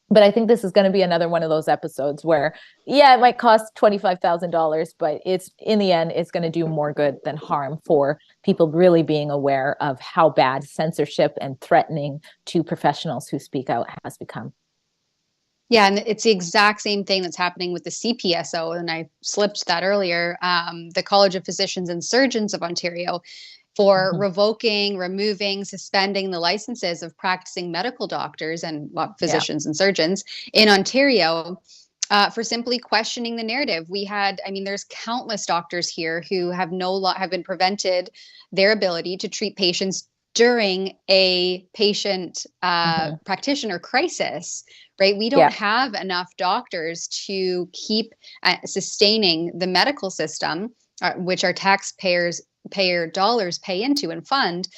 But I think this is going to be another one of those episodes where, it might cost $25,000, but it's in the end, it's going to do more good than harm for people really being aware of how bad censorship and threatening to professionals who speak out has become. Yeah, and it's the exact same thing that's happening with the CPSO, and I slipped that earlier, the College of Physicians and Surgeons of Ontario, for revoking, removing, suspending the licenses of practicing medical doctors and physicians and surgeons in Ontario for simply questioning the narrative. There's countless doctors here who have been prevented their ability to treat patients during a patient practitioner crisis, right? We don't have enough doctors to keep sustaining the medical system, which our taxpayer dollars pay into and fund.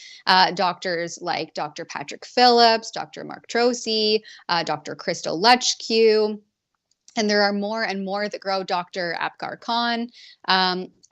Doctors like Dr. Patrick Phillips, Dr. Mark Trosey, Dr. Crystal Lutchq, and there are more and more that grow, Dr. Apgar Khan.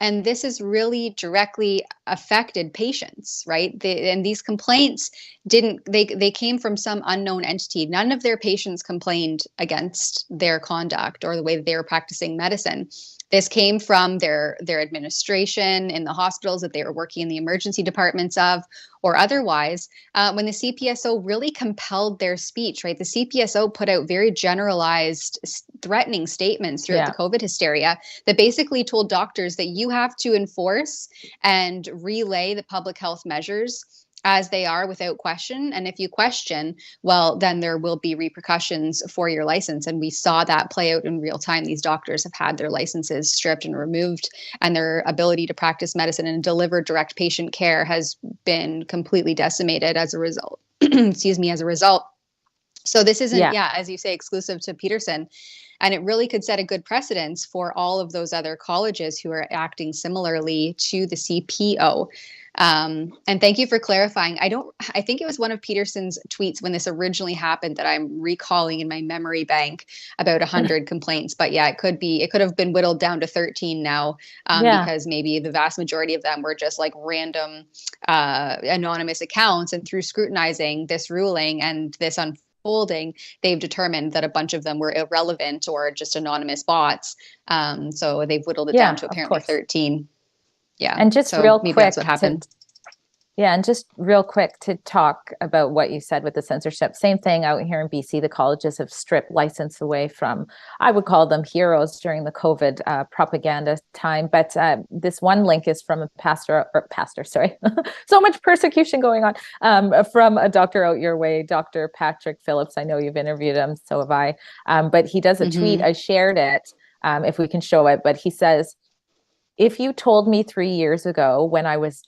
And this has really directly affected patients, right? And these complaints they came from some unknown entity. None of their patients complained against their conduct or the way that they were practicing medicine. This came from their administration in the hospitals that they were working in the emergency departments of, or otherwise, when the CPSO really compelled their speech, right? The CPSO put out very generalized, threatening statements throughout the COVID hysteria that basically told doctors that you have to enforce and relay the public health measures as they are without question. And if you question, well, then there will be repercussions for your license. And we saw that play out in real time. These doctors have had their licenses stripped and removed, and their ability to practice medicine and deliver direct patient care has been completely decimated as a result. Excuse me, as a result. So this isn't, as you say, exclusive to Peterson. And it really could set a good precedence for all of those other colleges who are acting similarly to the CPO. And thank you for clarifying. I think it was one of Peterson's tweets when this originally happened that I'm recalling in my memory bank about 100 complaints. But yeah, it could have been whittled down to 13 now, because maybe the vast majority of them were just like random anonymous accounts. And through scrutinizing this ruling and this unfolding, they've determined that a bunch of them were irrelevant or just anonymous bots. So they've whittled it down to apparently 13. Yeah. And just so real maybe quick, that's what happened. and just real quick to talk about what you said with the censorship. Same thing out here in BC. The colleges have stripped license away from, I would call them heroes during the COVID propaganda time. But this one link is from a pastor, sorry, so much persecution going on, from a doctor out your way, Dr. Patrick Phillips. I know you've interviewed him, so have I. But he does a tweet. I shared it, if we can show it. But he says, if you told me 3 years ago when I was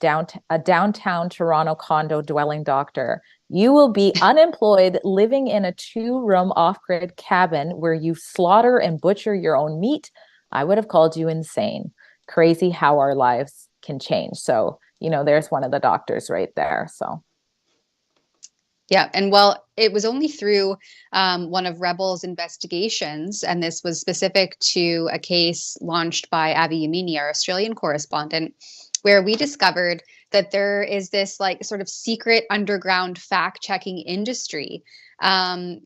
a downtown Toronto condo dwelling doctor, you will be unemployed living in a 2-room off-grid cabin where you slaughter and butcher your own meat, I would have called you insane. Crazy how our lives can change. So, there's one of the doctors right there. So. Yeah. And well, it was only through one of Rebel's investigations, and this was specific to a case launched by Avi Yamini, our Australian correspondent, where we discovered that there is this like sort of secret underground fact-checking industry.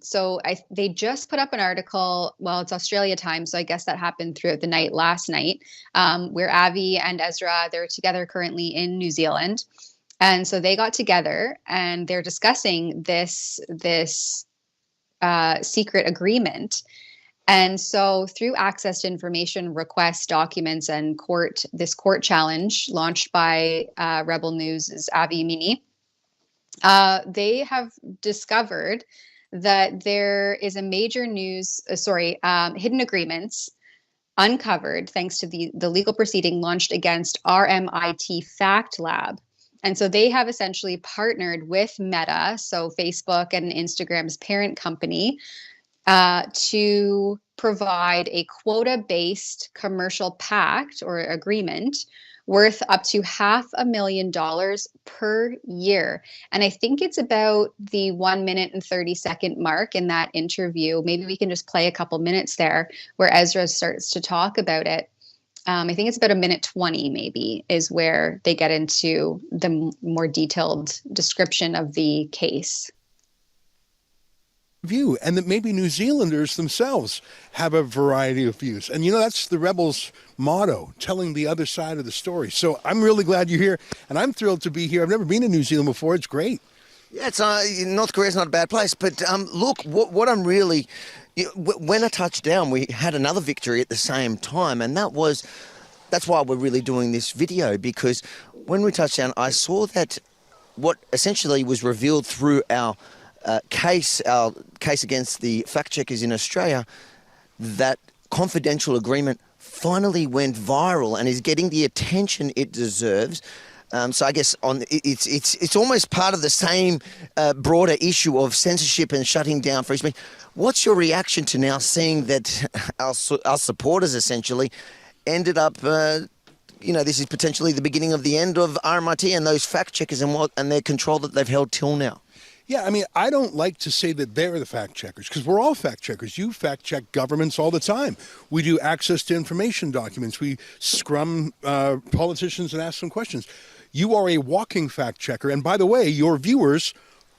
So they just put up an article, well, it's Australia time, so I guess that happened throughout the night last night, where Avi and Ezra, they're together currently in New Zealand. And so they got together and they're discussing this secret agreement. And so through access to information, requests, documents, and this court challenge launched by Rebel News' Avi Yamini, they have discovered that there is a major hidden agreements uncovered thanks to the legal proceeding launched against RMIT Fact Lab. And so they have essentially partnered with Meta, so Facebook and Instagram's parent company, to provide a quota-based commercial pact or agreement worth up to $500,000 per year. And I think it's about the 1 minute and 30-second mark in that interview. Maybe we can just play a couple minutes there where Ezra starts to talk about it. I think it's about 1:20 maybe is where they get into the more detailed description of the case. View, and that maybe New Zealanders themselves have a variety of views. And that's the Rebels' motto, telling the other side of the story. So I'm really glad you're here, and I'm thrilled to be here. I've never been to New Zealand before. It's great. Yeah, it's North Korea's not a bad place. But look, what I'm really... When I touched down, we had another victory at the same time, and that's why we're really doing this video, because when we touched down, I saw that what essentially was revealed through our case against the fact checkers in Australia, that confidential agreement finally went viral and is getting the attention it deserves. So I guess it's almost part of the same broader issue of censorship and shutting down free speech. What's your reaction to now seeing that our supporters essentially ended up, this is potentially the beginning of the end of RMIT and those fact checkers and their control that they've held till now? Yeah, I mean, I don't like to say that they're the fact checkers because we're all fact checkers. You fact check governments all the time. We do access to information documents. We scrum politicians and ask them questions. You are a walking fact checker. And by the way, your viewers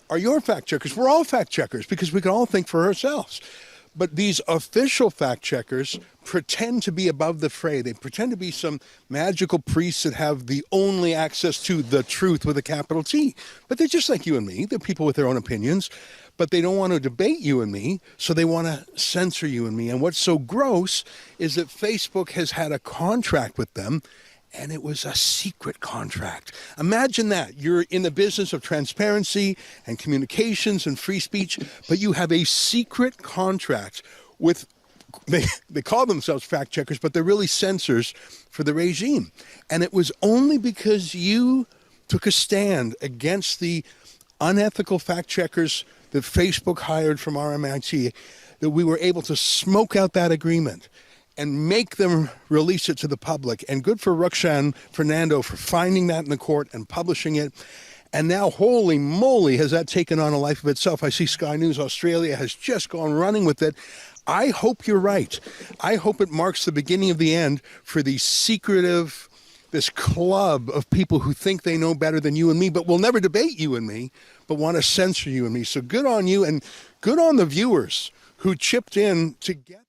are your fact checkers. We're all fact checkers because we can all think for ourselves. But these official fact checkers pretend to be above the fray. They pretend to be some magical priests that have the only access to the truth with a capital T. But they're just like you and me. They're people with their own opinions, but they don't want to debate you and me, so they want to censor you and me. And what's so gross is that Facebook has had a contract with them, and it was a secret contract. Imagine that. You're in the business of transparency and communications and free speech, but you have a secret contract with, they call themselves fact checkers, but they're really censors for the regime. And it was only because you took a stand against the unethical fact checkers that Facebook hired from RMIT that we were able to smoke out that agreement and make them release it to the public. And good for Rukshan Fernando for finding that in the court and publishing it. And now, holy moly, has that taken on a life of itself. I see Sky News Australia has just gone running with it. I hope you're right. I hope it marks the beginning of the end for these secretive, this club of people who think they know better than you and me, but will never debate you and me, but want to censor you and me. So good on you, and good on the viewers who chipped in to get.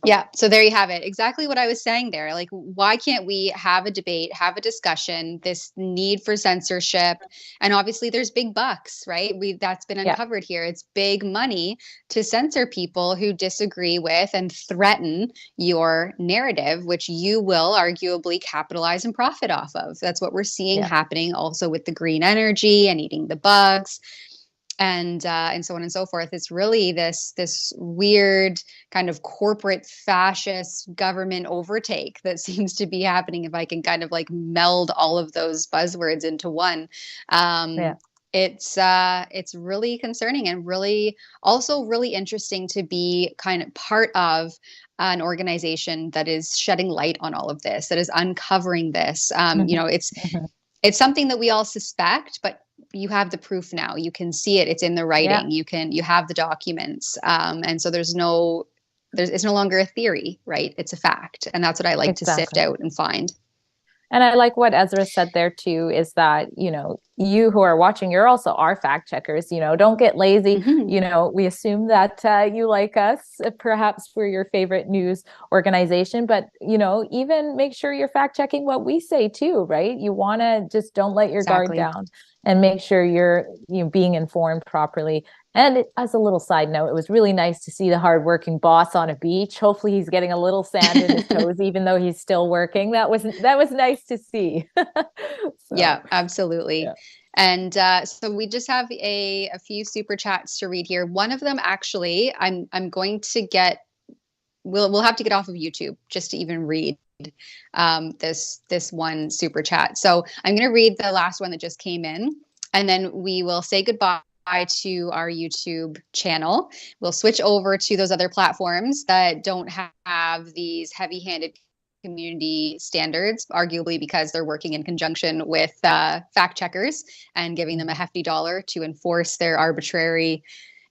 Yeah, so there you have it. Exactly what I was saying there. Like, why can't we have a debate, have a discussion, this need for censorship? And obviously there's big bucks, right? That's been uncovered here. It's big money to censor people who disagree with and threaten your narrative, which you will arguably capitalize and profit off of. That's what we're seeing happening also with the green energy and eating the bugs. And so on and so forth. It's really this weird kind of corporate fascist government overtake that seems to be happening. If I can kind of like meld all of those buzzwords into one, it's really concerning and really also really interesting to be kind of part of an organization that is shedding light on all of this, that is uncovering this. You know, it's something that we all suspect, but you have the proof now. You can see it. It's in the writing. You have the documents. And so it's no longer a theory, right? It's a fact. And that's what I like to sift out and find. And I like what Ezra said there too, is that, you know, you who are watching, you're also our fact checkers, you know, don't get lazy. You know, we assume that you like us, perhaps we're your favorite news organization, but, you know, even make sure you're fact checking what we say too, right? You want to just don't let your guard down and make sure you're being informed properly. And as a little side note, it was really nice to see the hardworking boss on a beach. Hopefully he's getting a little sand in his toes, even though he's still working. That was nice to see. Yeah, absolutely. Yeah. And so we just have a few super chats to read here. One of them, actually, I'm going to get. We'll have to get off of YouTube just to even read this one super chat. So I'm going to read the last one that just came in, and then we will say goodbye to our YouTube channel. We'll switch over to those other platforms that don't have these heavy-handed community standards, arguably because they're working in conjunction with fact checkers and giving them a hefty dollar to enforce their arbitrary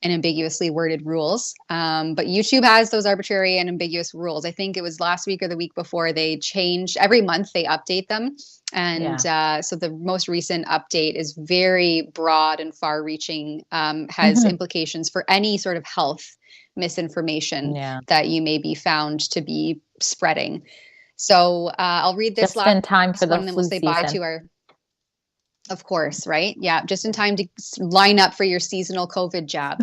and ambiguously worded rules. But YouTube has those arbitrary and ambiguous rules. I think it was last week or the week before they changed. Every month they update them. And so the most recent update is very broad and far-reaching, has implications for any sort of health misinformation that you may be found to be spreading. So I'll read this just in time for the and then we'll say bye to our. Of course, right? Yeah, just in time to line up for your seasonal COVID jab.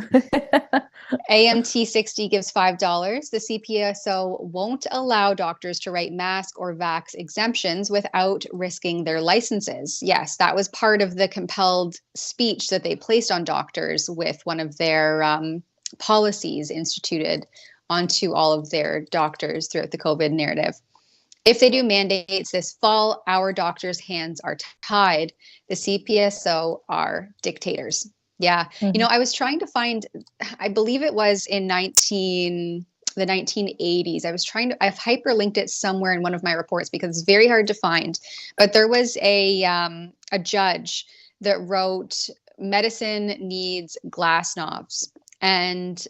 AMT60 gives $5. The CPSO won't allow doctors to write mask or vax exemptions without risking their licenses. Yes, that was part of the compelled speech that they placed on doctors with one of their policies instituted onto all of their doctors throughout the COVID narrative. If they do mandates this fall, our doctors' hands are tied. The CPSO are dictators. Yeah. You know, I was trying to find, I believe it was in the 1980s. I've hyperlinked it somewhere in one of my reports because it's very hard to find. But there was a judge that wrote medicine needs glass knobs. And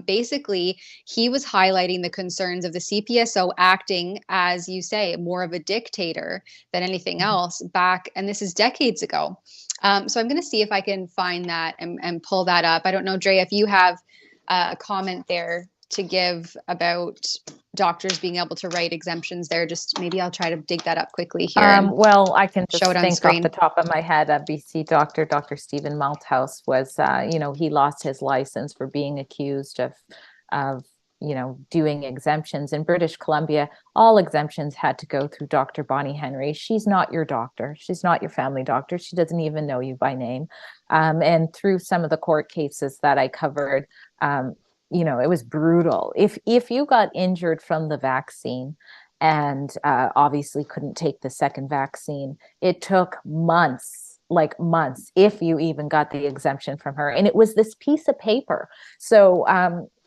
basically, he was highlighting the concerns of the CPSO acting, as you say, more of a dictator than anything else back. And this is decades ago. So I'm going to see if I can find that and pull that up. I don't know, Dre, if you have a comment there to give about doctors being able to write exemptions there. Just maybe I'll try to dig that up quickly here. Well, I can just show it on think screen. off the top of my head, a BC doctor, Dr. Stephen Malthouse, was, he lost his license for being accused of, doing exemptions. In British Columbia, all exemptions had to go through Dr. Bonnie Henry. She's not your doctor. She's not your family doctor. She doesn't even know you by name. And through some of the court cases that I covered, it was brutal. If you got injured from the vaccine and obviously couldn't take the second vaccine, it took months, if you even got the exemption from her. And it was this piece of paper. So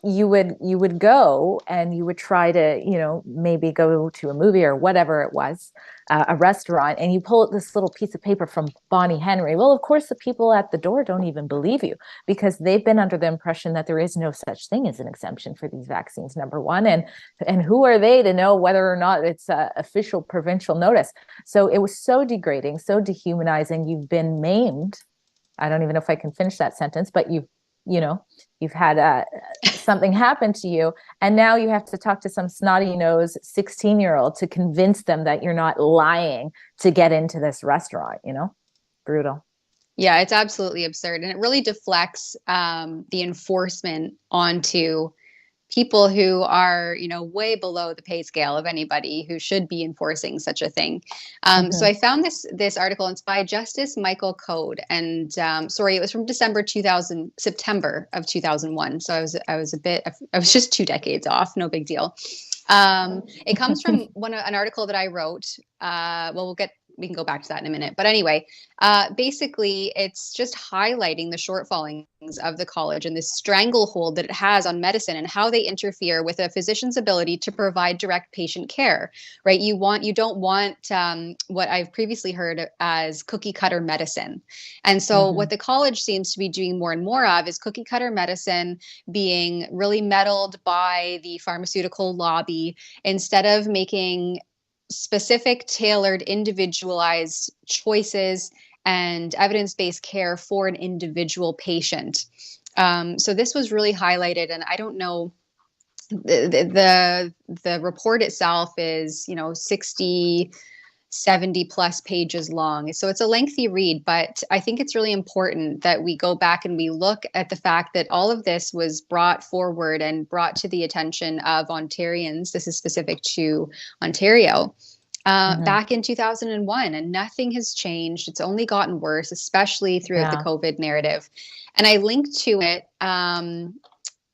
you would go and you would try to, maybe go to a movie or whatever it was, a restaurant, and you pull out this little piece of paper from Bonnie Henry. Well, of course, the people at the door don't even believe you because they've been under the impression that there is no such thing as an exemption for these vaccines, number one. And who are they to know whether or not it's an official provincial notice? So it was so degrading, so dehumanizing. You've been maimed. I don't even know if I can finish that sentence, but you've had something happen to you, and now you have to talk to some snotty nose 16-year-old to convince them that you're not lying to get into this restaurant. Brutal. Yeah, it's absolutely absurd, and it really deflects the enforcement onto people who are, way below the pay scale of anybody who should be enforcing such a thing. So I found this article. It's by Justice Michael Code, and it was from September of 2001. So I was just 2 decades off. No big deal. It comes from an article that I wrote. We can go back to that in a minute. But anyway, basically, it's just highlighting the shortfallings of the college and this stranglehold that it has on medicine and how they interfere with a physician's ability to provide direct patient care, right? You don't want what I've previously heard as cookie cutter medicine. And so what the college seems to be doing more and more of is cookie cutter medicine being really meddled by the pharmaceutical lobby instead of making specific, tailored, individualized choices and evidence-based care for an individual patient. So this was really highlighted, and I don't know, the report itself is 60, 70 plus pages long. So it's a lengthy read, but I think it's really important that we go back and we look at the fact that all of this was brought forward and brought to the attention of Ontarians. This is specific to Ontario. Back in 2001, and nothing has changed. It's only gotten worse, especially throughout the COVID narrative. And I linked to it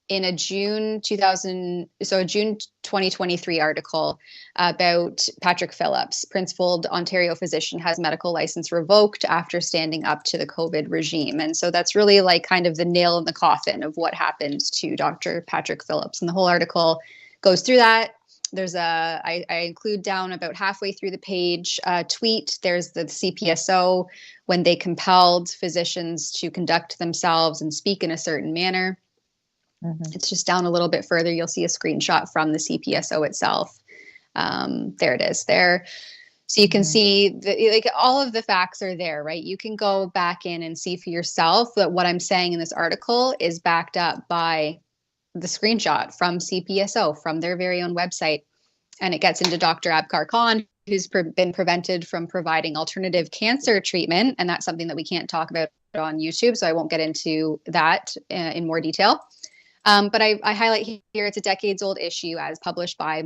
in a June 2023 article about Patrick Phillips, principled Ontario physician, has medical license revoked after standing up to the COVID regime. And so that's really like kind of the nail in the coffin of what happened to Dr. Patrick Phillips. And the whole article goes through that. There's I include down about halfway through the page tweet. There's the CPSO when they compelled physicians to conduct themselves and speak in a certain manner. It's just down a little bit further. You'll see a screenshot from the CPSO itself. There it is there. So you can see all of the facts are there, right? You can go back in and see for yourself that what I'm saying in this article is backed up by the screenshot from CPSO, from their very own website. And it gets into Dr. Abkar Khan, who's been prevented from providing alternative cancer treatment. And that's something that we can't talk about on YouTube, so I won't get into that in more detail. But I highlight here, it's a decades-old issue as published by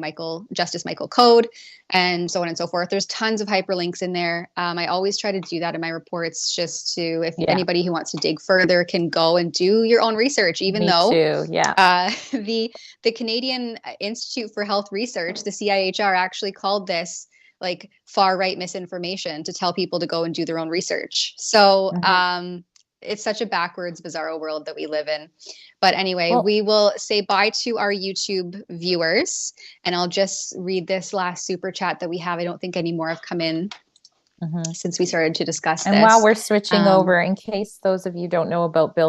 Justice Michael Code, and so on and so forth. There's tons of hyperlinks in there. I always try to do that in my reports, just to, if anybody who wants to dig further can go and do your own research, even though the Canadian Institute for Health Research, the CIHR, actually called this like far-right misinformation to tell people to go and do their own research. So it's such a backwards, bizarro world that we live in. But anyway, we will say bye to our YouTube viewers, and I'll just read this last super chat that we have. I don't think any more have come in. since we started to discuss and this. while we're switching over, in case those of you don't know about Bill